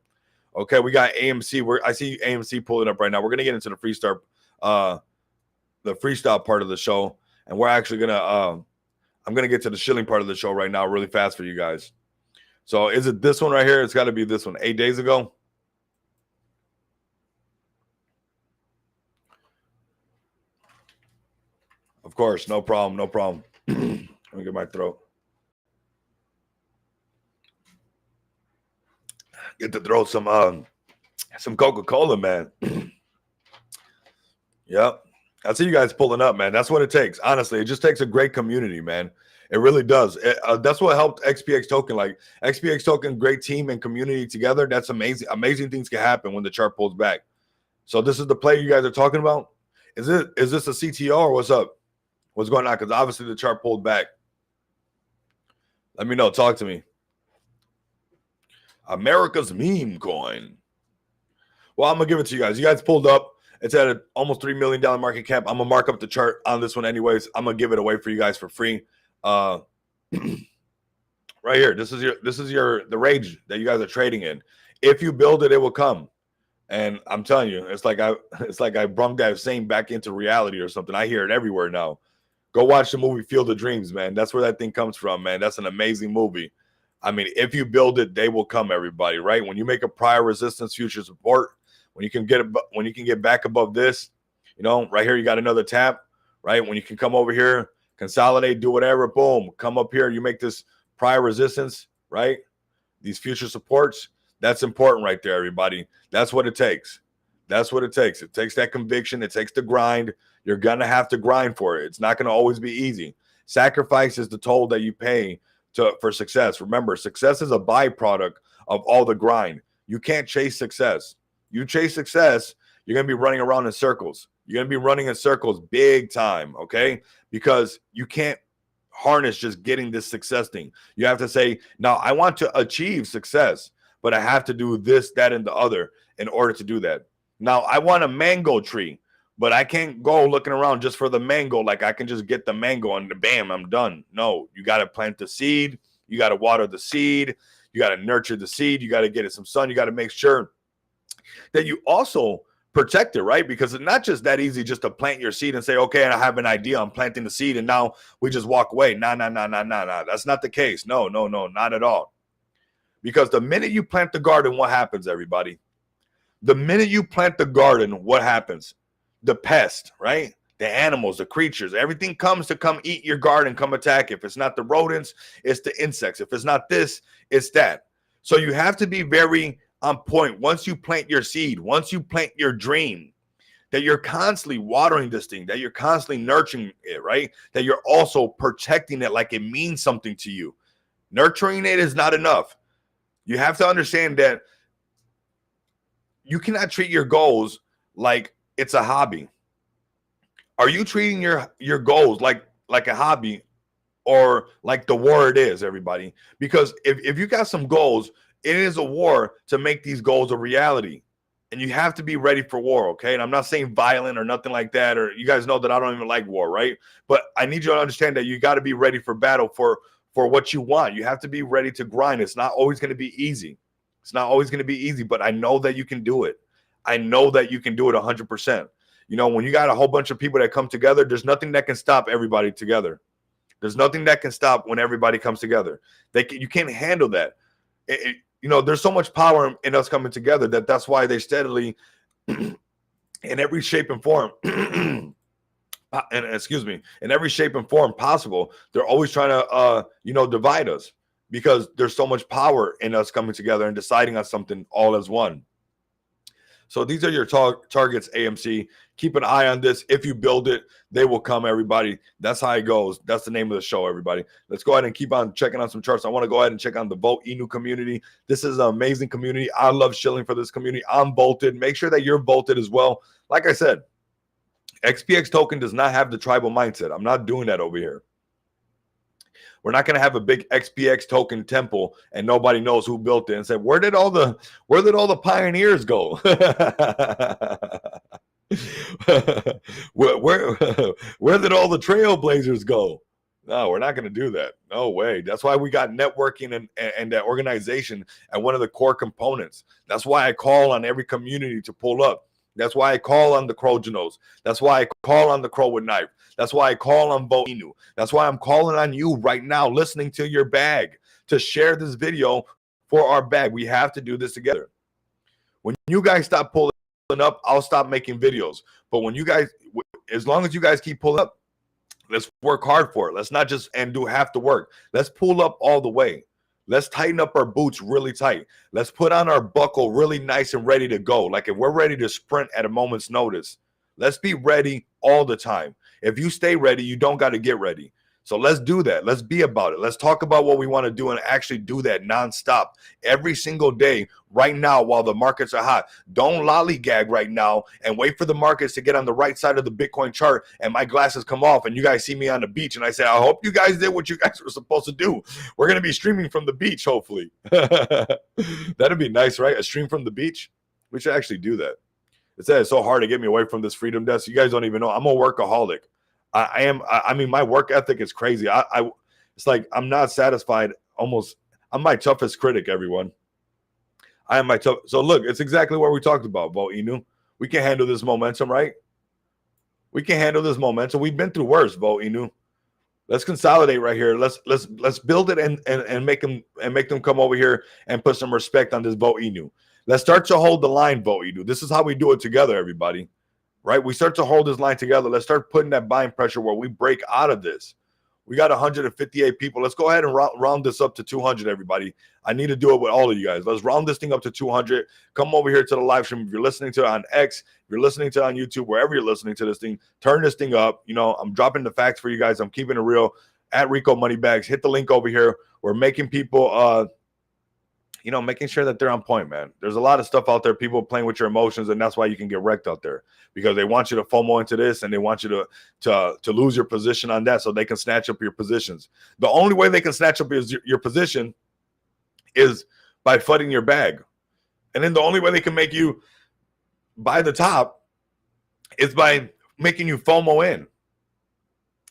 Speaker 1: Okay, we got AMC. I see AMC pulling up right now. We're going to get into the Freestar freestyle part of the show, and we're actually gonna I'm gonna get to the shilling part of the show right now, really fast for you guys. So is it this one right here? It's got to be this one. 8 days ago. Of course, no problem, no problem. Let me get my throat. Get to throw some Coca-Cola, man. Yep. I see you guys pulling up, man. That's what it takes. Honestly, it just takes a great community, man. It really does. That's what helped XPX Token. Like XPX Token, great team and community together. That's amazing. Amazing things can happen when the chart pulls back. So this is the play you guys are talking about. Is this a CTO or what's up? What's going on? Because obviously the chart pulled back. Let me know. Talk to me. America's meme coin. Well, I'm gonna give it to you guys. You guys pulled up. It's at an almost $3 million market cap. I'm gonna mark up the chart on this one anyways. I'm gonna give it away for you guys for free. Right here. This is the rage that you guys are trading in. If you build it, it will come. And I'm telling you, it's like I brung that saying back into reality or something. I hear it everywhere now. Go watch the movie Field of Dreams, man. That's where that thing comes from, man. That's an amazing movie. I mean, if you build it, they will come, everybody, right? When you make a prior resistance future support, when you can get back above this, you know, right here you got another tap, right? When you can come over here, consolidate, do whatever, boom, come up here, you make this prior resistance, right? These future supports, that's important right there, everybody. That's what it takes. That's what it takes. It takes that conviction. It takes the grind. You're going to have to grind for it. It's not going to always be easy. Sacrifice is the toll that you pay for success. Remember, success is a byproduct of all the grind. You can't chase success. You chase success, you're going to be running around in circles. You're going to be running in circles big time, okay? Because you can't harness just getting this success thing. You have to say, now I want to achieve success, but I have to do this, that, and the other in order to do that. Now, I want a mango tree, but I can't go looking around just for the mango. Like I can just get the mango and bam, I'm done. No, you got to plant the seed. You got to water the seed. You got to nurture the seed. You got to get it some sun. You got to make sure that you also protect it, right? Because it's not just that easy just to plant your seed and say, okay, I have an idea. I'm planting the seed and now we just walk away. Nah. That's not the case. No, not at all. Because the minute you plant the garden, what happens, everybody? The minute you plant the garden, what happens? The pest, right? The animals, the creatures, everything comes to come eat your garden, come attack. If it's not the rodents, it's the insects. If it's not this, it's that. So you have to be very on point. Once you plant your seed, once you plant your dream, that you're constantly watering this thing, that you're constantly nurturing it, right? That you're also protecting it like it means something to you. Nurturing it is not enough. You have to understand that you cannot treat your goals like it's a hobby. Are you treating your goals like a hobby or like the war it is, everybody? Because if you got some goals, it is a war to make these goals a reality. And you have to be ready for war, okay? And I'm not saying violent or nothing like that, or you guys know that I don't even like war, right? But I need you to understand that you got to be ready for battle for what you want. You have to be ready to grind. It's not always going to be easy. It's not always going to be easy, but I know that you can do it. I know that you can do it 100%. You know, when you got a whole bunch of people that come together, there's nothing that can stop everybody together. There's nothing that can stop when everybody comes together. You can't handle that. You know, there's so much power in us coming together that's why they steadily, in every shape and form, in every shape and form possible, they're always trying to, divide us because there's so much power in us coming together and deciding on something all as one. So these are your targets, AMC. Keep an eye on this. If you build it, they will come, everybody. That's how it goes. That's the name of the show, everybody. Let's go ahead and keep on checking on some charts. I want to go ahead and check on the Vote Inu community. This is an amazing community. I love shilling for this community. I'm bolted. Make sure that you're bolted as well. Like I said, XPX token does not have the tribal mindset. I'm not doing that over here. We're not going to have a big XPX token temple and nobody knows who built it and said, where did all the pioneers go? where did all the trailblazers go? No, we're not going to do that. No way. That's why we got networking and that organization at one of the core components. That's why I call on every community to pull up. That's why I call on the Crow Janos. That's why I call on the Crow with Knife. That's why I call on Bo Inu. That's why I'm calling on you right now, listening to your bag, to share this video for our bag. We have to do this together. When you guys stop pulling up, I'll stop making videos. But when you guys, as long as you guys keep pulling up, let's work hard for it. Let's not just and do half the work. Let's pull up all the way. Let's tighten up our boots really tight. Let's put on our buckle really nice and ready to go. Like if we're ready to sprint at a moment's notice, let's be ready all the time. If you stay ready, you don't got to get ready. So let's do that. Let's be about it. Let's talk about what we want to do and actually do that nonstop every single day right now while the markets are hot. Don't lollygag right now and wait for the markets to get on the right side of the Bitcoin chart and my glasses come off and you guys see me on the beach and I say, I hope you guys did what you guys were supposed to do. We're going to be streaming from the beach, hopefully. That'd be nice, right? A stream from the beach. We should actually do that. It says it's so hard to get me away from this freedom desk. You guys don't even know. I'm a workaholic. I mean, my work ethic is crazy. It's like I'm not satisfied. Almost, I'm my toughest critic. Everyone, I am my tough. So look, it's exactly what we talked about, Bo Inu. We can handle this momentum, right? We can handle this momentum. We've been through worse, Bo Inu. Let's consolidate right here. Let's build it and make them come over here and put some respect on this Bo Inu. Let's start to hold the line, Bo Inu. This is how we do it together, everybody. Right? We start to hold this line together. Let's start putting that buying pressure where we break out of this. We got 158 people. Let's go ahead and round this up to 200, everybody. I need to do it with all of you guys. Let's round this thing up to 200. Come over here to the live stream. If you're listening to it on X, if you're listening to it on YouTube, wherever you're listening to this thing, turn this thing up. You know, I'm dropping the facts for you guys. I'm keeping it real. At Rico Moneybags, hit the link over here. We're making people making sure that they're on point, man. There's a lot of stuff out there, people playing with your emotions, and that's why you can get wrecked out there because they want you to FOMO into this and they want you to lose your position on that so they can snatch up your positions. The only way they can snatch up your position is by flooding your bag. And then the only way they can make you buy the top is by making you FOMO in.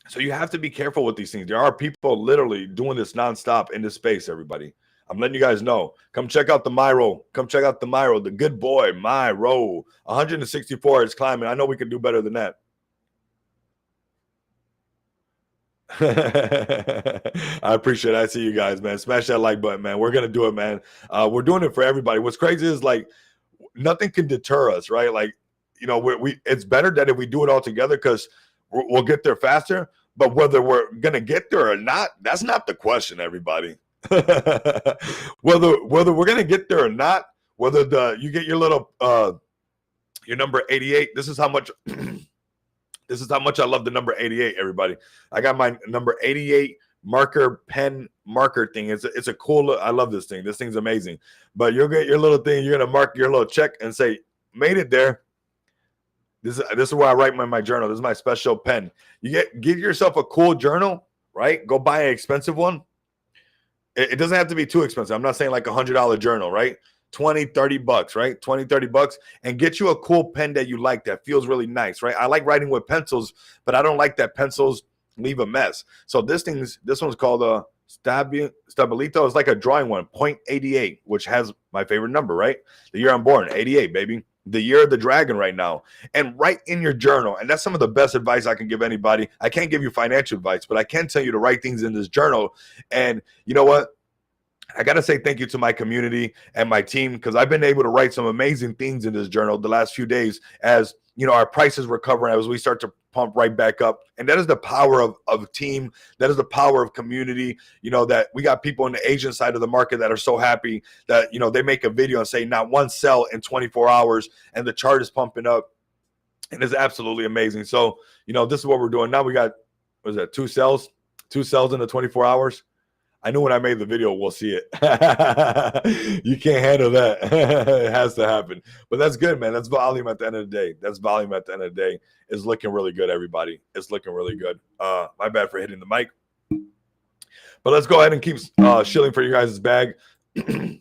Speaker 1: So you have to be careful with these things. There are people literally doing this nonstop in this space, everybody. I'm letting you guys know. Come check out the Myro. Come check out the Myro, the good boy, Myro. 164 is climbing. I know we can do better than that. I appreciate it. I see you guys, man. Smash that like button, man. We're going to do it, man. We're doing it for everybody. What's crazy is, like, nothing can deter us, right? Like, you know, it's better that if we do it all together because we'll get there faster. But whether we're going to get there or not, that's not the question, everybody. whether we're gonna get there or not, whether you get your little your number 88. This is how much I love the number 88, everybody. I got my number 88 pen marker thing. It's a cool look. I love this thing. This thing's amazing. But you'll get your little thing, you're gonna mark your little check and say, made it there. This is where I write my journal. This is my special pen. Give yourself a cool journal, right? Go buy an expensive one. It doesn't have to be too expensive. I'm not saying like $100 journal, right? 20, 30 bucks, right? 20, 30 bucks, and get you a cool pen that you like that feels really nice, right? I like writing with pencils, but I don't like that pencils leave a mess. So this one's called a Stabilito. It's like a drawing one, 0.88, which has my favorite number, right? The year I'm born, 88, baby. The year of the dragon right now. And write in your journal. And that's some of the best advice I can give anybody. I can't give you financial advice, but I can tell you to write things in this journal. And you know what? I got to say thank you to my community and my team because I've been able to write some amazing things in this journal the last few days as, you know, our prices recover as we start to pump right back up. And that is the power of team. That is the power of community. You know, that we got people on the Asian side of the market that are so happy that, you know, they make a video and say not one sell in 24 hours and the chart is pumping up. And it's absolutely amazing. So, you know, this is what we're doing. Now we got, what is that, 2 sells in the 24 hours. I knew when I made the video, we'll see it. You can't handle that. It has to happen. But that's good, man. That's volume at the end of the day. It's looking really good, everybody. It's looking really good. My bad for hitting the mic. But let's go ahead and keep shilling for you guys' bag. And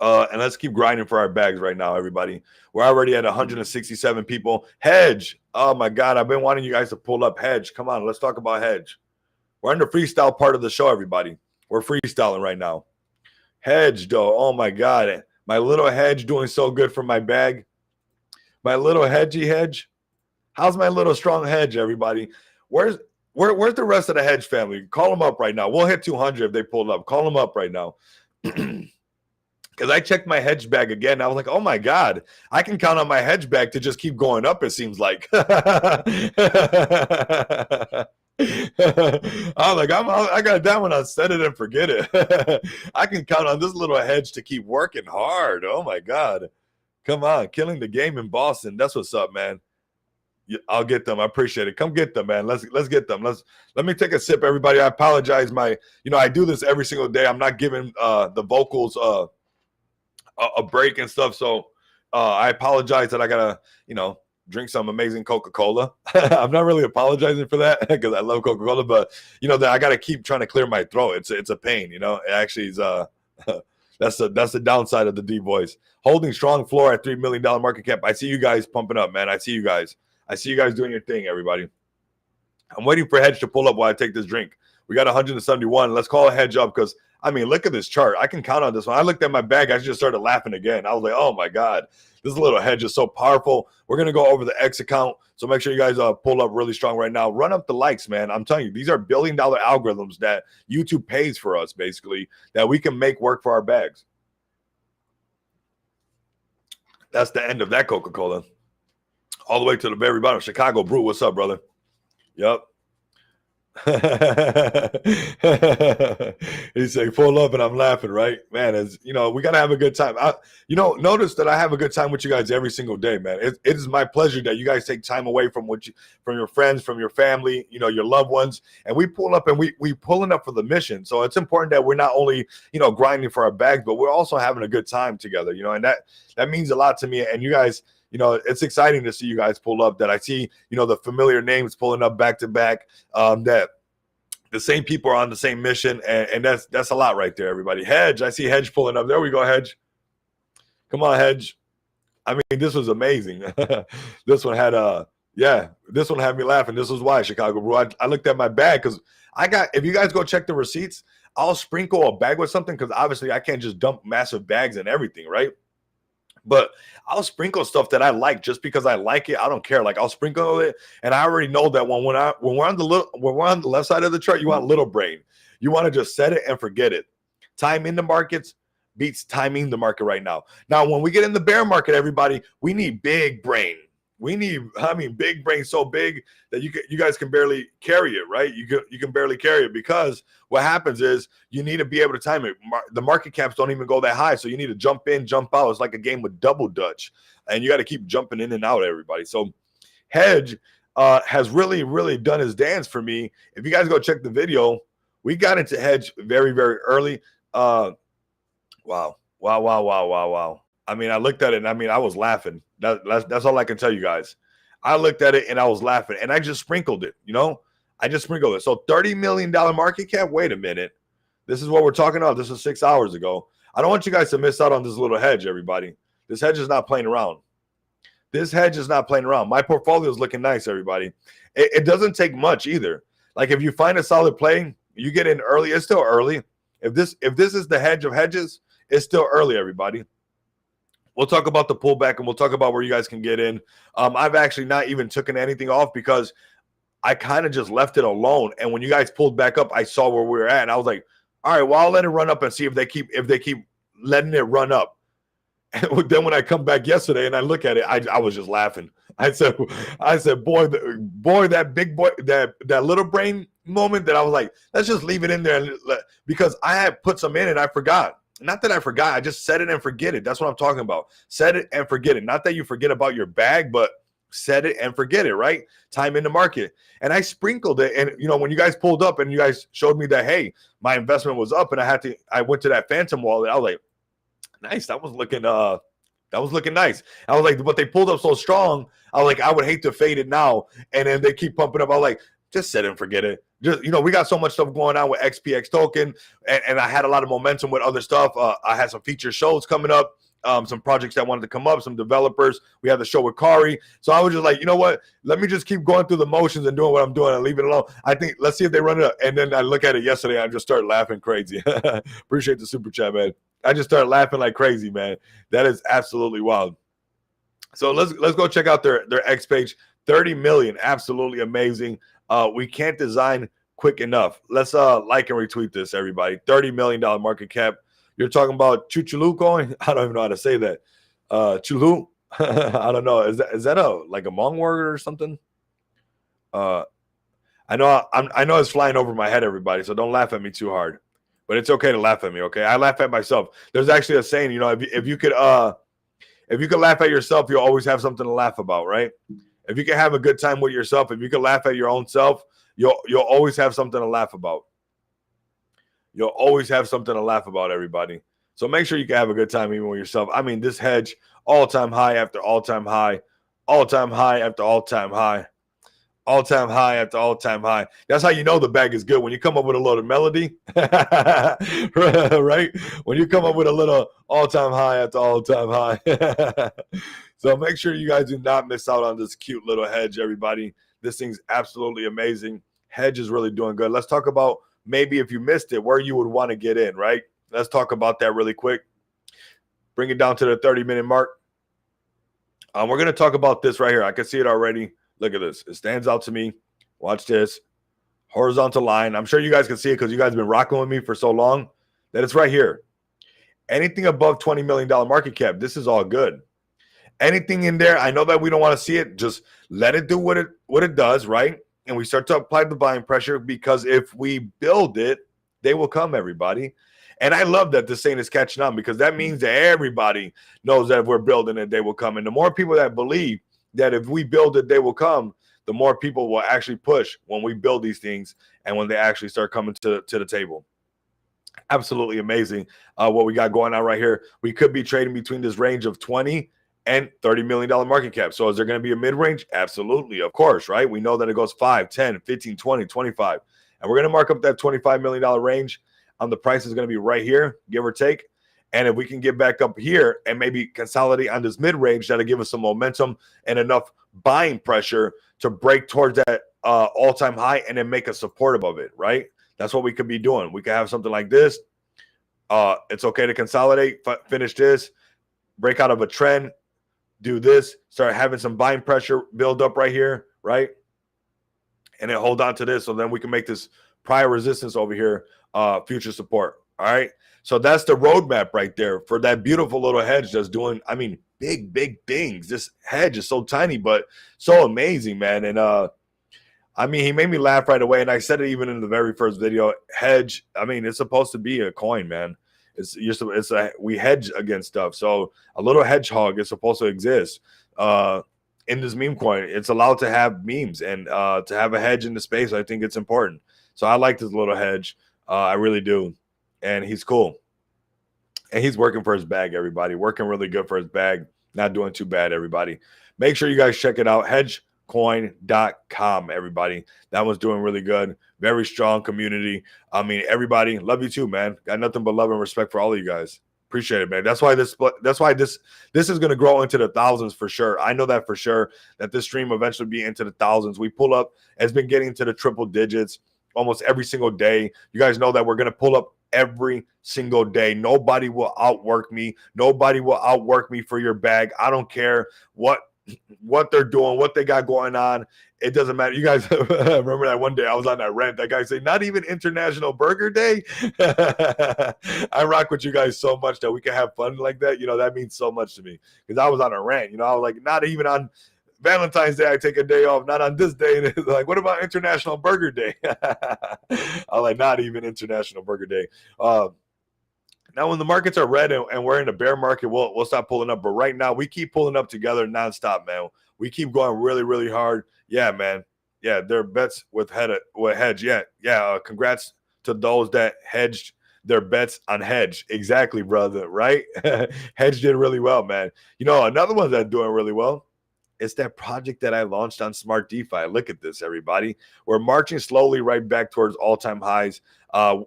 Speaker 1: let's keep grinding for our bags right now, everybody. We're already at 167 people. Hedge. Oh, my God. I've been wanting you guys to pull up Hedge. Come on. Let's talk about Hedge. We're in the freestyle part of the show, everybody. We're freestyling right now. Hedge, though. Oh, my God. My little Hedge doing so good for my bag. My little hedgy hedge. How's my little strong hedge, everybody? Where's the rest of the hedge family? Call them up right now. We'll hit 200 if they pulled up. Call them up right now. Because I checked my hedge bag again. I was like, oh my God, I can count on my hedge bag to just keep going up, it seems like. I'm like, I got that one. I'll set it and forget it. I can count on this little hedge to keep working hard. Oh my God. Come on. Killing the game in Boston. That's what's up, man. I'll get them. I appreciate it. Come get them, man. Let's get them. Let me take a sip, everybody. I apologize. I do this every single day. I'm not giving the vocals a break and stuff. So I apologize that I gotta, drink some amazing Coca-Cola. I'm not really apologizing for that because I love Coca-Cola, but that I gotta keep trying to clear my throat. It's a pain, It actually is that's the downside of the D voice. Holding strong floor at $3 million market cap. I see you guys pumping up, man. I see you guys doing your thing, everybody. I'm waiting for Hedge to pull up while I take this drink. We got 171. Let's call a Hedge up because, look at this chart. I can count on this one. I looked at my bag. I just started laughing again. I was like, oh, my God. This little hedge is so powerful. We're going to go over the X account. So make sure you guys pull up really strong right now. Run up the likes, man. I'm telling you, these are billion-dollar algorithms that YouTube pays for us, basically, that we can make work for our bags. That's the end of that Coca-Cola. All the way to the very bottom. Chicago Brew, what's up, brother? Yep. He's saying full up and I'm laughing, right? Man, we got to have a good time. Notice that I have a good time with you guys every single day, man. It is my pleasure that you guys take time away from your friends, from your family, your loved ones, and we pull up and we pulling up for the mission. So it's important that we're not only, grinding for our bags, but we're also having a good time together, and that means a lot to me. And you guys, it's exciting to see you guys pull up, that I see, the familiar names pulling up back to back, that the same people are on the same mission. And that's a lot right there, everybody. Hedge, I see Hedge pulling up. There we go, Hedge. Come on, Hedge. This was amazing. This one had this one had me laughing. This was why, Chicago Brew. I looked at my bag because if you guys go check the receipts, I'll sprinkle a bag with something because obviously I can't just dump massive bags and everything, right? But I'll sprinkle stuff that I like just because I like it. I don't care. Like I'll sprinkle it, and I already know that when we're on the left side of the chart, you want little brain. You want to just set it and forget it. Time in the markets beats timing the market right now. Now, when we get in the bear market, everybody, we need big brain. We need, big brain so big that you guys can barely carry it, right? You can barely carry it because what happens is you need to be able to time it. The market caps don't even go that high, so you need to jump in, jump out. It's like a game with double dutch, and you got to keep jumping in and out, everybody. So Hedge has really, really done his dance for me. If you guys go check the video, we got into Hedge very, very early. Wow. I looked at it and I was laughing. That's all I can tell you guys. I looked at it and I was laughing and I just sprinkled it, I just sprinkled it. So $30 million market cap. Wait a minute. This is what we're talking about. This was 6 hours ago. I don't want you guys to miss out on this little hedge, everybody. This hedge is not playing around. My portfolio is looking nice, everybody. It doesn't take much either. Like if you find a solid play, you get in early. It's still early. If this is the hedge of hedges, it's still early, everybody. We'll talk about the pullback and we'll talk about where you guys can get in. I've actually not even taken anything off because I kind of just left it alone. And when you guys pulled back up, I saw where we were at. And I was like, all right, well, I'll let it run up and see if they keep letting it run up. And then when I come back yesterday and I look at it, I was just laughing. I said, boy, that big boy, that little brain moment that I was like, let's just leave it in there because I had put some in and I forgot. Not that I forgot. I just set it and forget it. That's what I'm talking about. Set it and forget it. Not that you forget about your bag, but set it and forget it, right? Time in the market. And I sprinkled it. And, when you guys pulled up and you guys showed me that, hey, my investment was up and I went to that Phantom wallet. I was like, nice. That was looking nice. I was like, but they pulled up so strong. I was like, I would hate to fade it now. And then they keep pumping up. I was like, just set it and forget it. Just, we got so much stuff going on with XPX token, and I had a lot of momentum with other stuff. I had some feature shows coming up, some projects that wanted to come up, some developers. We had the show with Kari. So I was just like, you know what? Let me just keep going through the motions and doing what I'm doing and leave it alone. I think, let's see if they run it up. And then I look at it yesterday, and I just started laughing crazy. Appreciate the super chat, man. I just started laughing like crazy, man. That is absolutely wild. So let's go check out their X page. 30 million, absolutely amazing. We can't design quick enough. Let's like and retweet this, everybody. $30 million market cap. You're talking about Chuchulu coin? I don't even know how to say that. Chulu? I don't know. Is that a like a Hmong word or something? I know it's flying over my head, everybody. So don't laugh at me too hard. But it's okay to laugh at me. Okay, I laugh at myself. There's actually a saying, if you could laugh at yourself, you'll always have something to laugh about, right? If you can have a good time with yourself, if you can laugh at your own self, you'll always have something to laugh about. You'll always have something to laugh about, everybody. So make sure you can have a good time even with yourself. I mean, this hedge, all-time high after all-time high, all-time high after all-time high, all-time high after all-time high. That's how you know the bag is good. When you come up with a little melody, right? When you come up with a little all-time high after all-time high. So make sure you guys do not miss out on this cute little hedge, everybody. This thing's absolutely amazing. Hedge is really doing good. Let's talk about maybe if you missed it, where you would want to get in, right? Let's talk about that really quick. Bring it down to the 30-minute mark. We're going to talk about this right here. I can see it already. Look at this. It stands out to me. Watch this. Horizontal line. I'm sure you guys can see it because you guys have been rocking with me for so long that it's right here. Anything above $20 million market cap, this is all good. Anything in there, I know that we don't want to see it. Just let it do what it does, right? And we start to apply the buying pressure, because if we build it, they will come, everybody. And I love that this thing is catching on, because that means that everybody knows that if we're building it, they will come. And the more people that believe that if we build it, they will come, the more people will actually push when we build these things and when they actually start coming to the table. Absolutely amazing what we got going on right here. We could be trading between this range of 20 and $30 million market cap. So is there going to be a mid-range? Absolutely, of course, right? We know that it goes 5, 10, 15, 20, 25. And we're going to mark up that $25 million range. The price is going to be right here, give or take. And if we can get back up here and maybe consolidate on this mid-range, that'll give us some momentum and enough buying pressure to break towards that all-time high and then make a support above it, right? That's what we could be doing. We could have something like this. It's okay to consolidate, finish this, break out of a trend, do this, start having some buying pressure build up right here, right? And then hold on to this, so then we can make this prior resistance over here future support. All right. So that's the roadmap right there for that beautiful little hedge that's doing, I mean, big things. This hedge is so tiny, but so amazing, man. And I mean, he made me laugh right away. And I said it even in the very first video. Hedge, I mean, it's supposed to be a coin, man. We hedge against stuff. So a little hedgehog is supposed to exist in this meme coin. It's allowed to have memes, and to have a hedge in the space, I think it's important. So I like this little hedge. I really do. And he's cool. And he's working for his bag, everybody. Working really good for his bag. Not doing too bad, everybody. Make sure you guys check it out. Hedgecoin.com, everybody. That one's doing really good. Very strong community. I mean, everybody, love you too, man. Got nothing but love and respect for all of you guys. Appreciate it, man. That's why this is going to grow into the thousands for sure. I know that for sure, that this stream eventually be into the thousands. We pull up, it's been getting into the triple digits almost every single day. You guys know that we're going to pull up every single day. Nobody will outwork me. Nobody will outwork me for your bag. I don't care what they're doing, what they got going on. It doesn't matter. You guys remember that one day I was on that rant. That guy said, not even International Burger Day. I rock with you guys so much that we can have fun like that. You know, that means so much to me, because I was on a rant. You know, I was like, not even on Valentine's Day I take a day off, not on this day. And it's like, what about International Burger Day? I was like, not even International Burger Day. Now, when the markets are red and we're in a bear market, we'll stop pulling up. But right now, we keep pulling up together nonstop, man. We keep going really, really hard. Yeah, man. Yeah, they're bets with hedge. Yeah. Congrats to those that hedged their bets on hedge. Exactly, brother. Right? Hedge did really well, man. You know, another one that's doing really well. It's that project that I launched on Smart DeFi. Look at this, everybody. We're marching slowly right back towards all-time highs. Are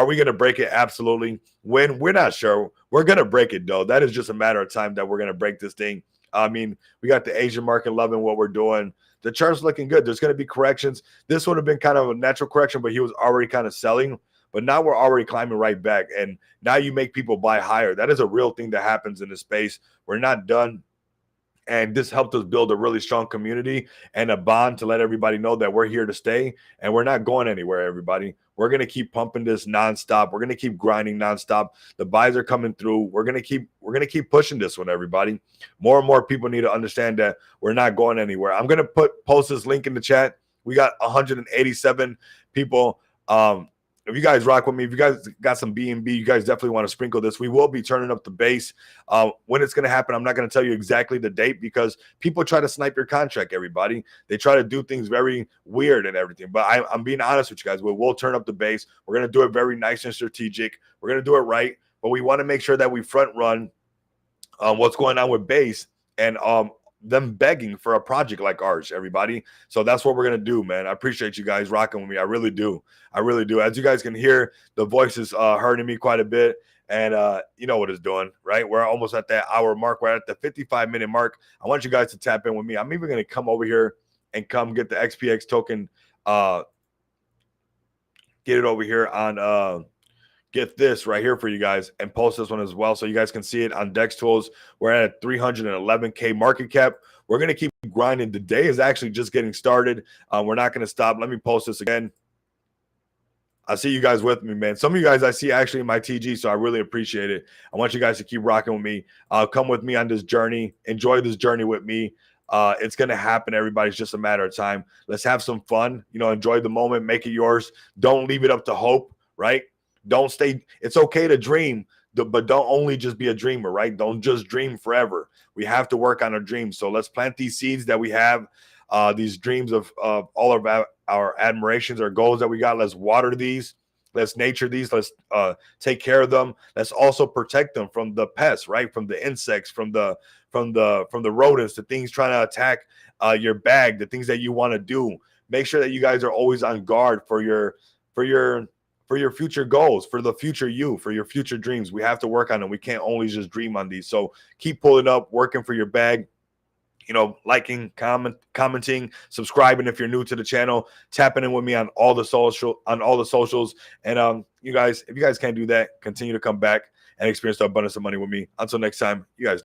Speaker 1: we going to break it? Absolutely. When? We're not sure. We're going to break it, though. That is just a matter of time that we're going to break this thing. I mean, we got the Asian market loving what we're doing. The chart's looking good. There's going to be corrections. This would have been kind of a natural correction, but he was already kind of selling. But now we're already climbing right back. And now you make people buy higher. That is a real thing that happens in this space. We're not done. And this helped us build a really strong community and a bond to let everybody know that we're here to stay and we're not going anywhere, everybody. We're going to keep pumping this nonstop. We're going to keep grinding nonstop. The buys are coming through. We're going to keep pushing this one, everybody. More and more people need to understand that we're not going anywhere. I'm going to post this link in the chat. We got 187 people. If you guys rock with me, if you guys got some B&B, you guys definitely want to sprinkle this. We will be turning up the base. When it's going to happen, I'm not going to tell you exactly the date because people try to snipe your contract, everybody. They try to do things very weird and everything. But I'm being honest with you guys. We'll turn up the base. We're going to do it very nice and strategic. We're going to do it right. But we want to make sure that we front run what's going on with base and them begging for a project like ours, everybody. So that's what we're gonna do, man. I appreciate you guys rocking with me. I really do. I really do. As you guys can hear, the voice is hurting me quite a bit, and you know what it's doing, right? We're almost at that hour mark. We're at the 55-minute mark. I want you guys to tap in with me. I'm even gonna come over here and come get the XPX token. Get it over here on get this right here for you guys and post this one as well so you guys can see it on Dex Tools. We're at 311K market cap. We're going to keep grinding. The day is actually just getting started. We're not going to stop. Let me post this again. I see you guys with me, man. Some of you guys I see actually in my TG, so I really appreciate it. I want you guys to keep rocking with me. Come with me on this journey. Enjoy this journey with me. It's going to happen, everybody. It's just a matter of time. Let's have some fun. You know, enjoy the moment. Make it yours. Don't leave it up to hope, right? Don't stay. It's okay to dream, but don't only just be a dreamer, right? Don't just dream forever. We have to work on our dreams. So let's plant these seeds that we have, these dreams of all of our admirations, our goals that we got. Let's water these. Let's nature these. Let's take care of them. Let's also protect them from the pests, right? From the insects, from the rodents, the things trying to attack your bag, the things that you want to do. Make sure that you guys are always on guard for your future goals, for the future you, for your future dreams. We have to work on them. We can't only just dream on these. So keep pulling up, working for your bag, you know, liking, commenting, subscribing if you're new to the channel, tapping in with me on all the socials. And you guys, if you guys can't do that, continue to come back and experience the abundance of money with me. Until next time, you guys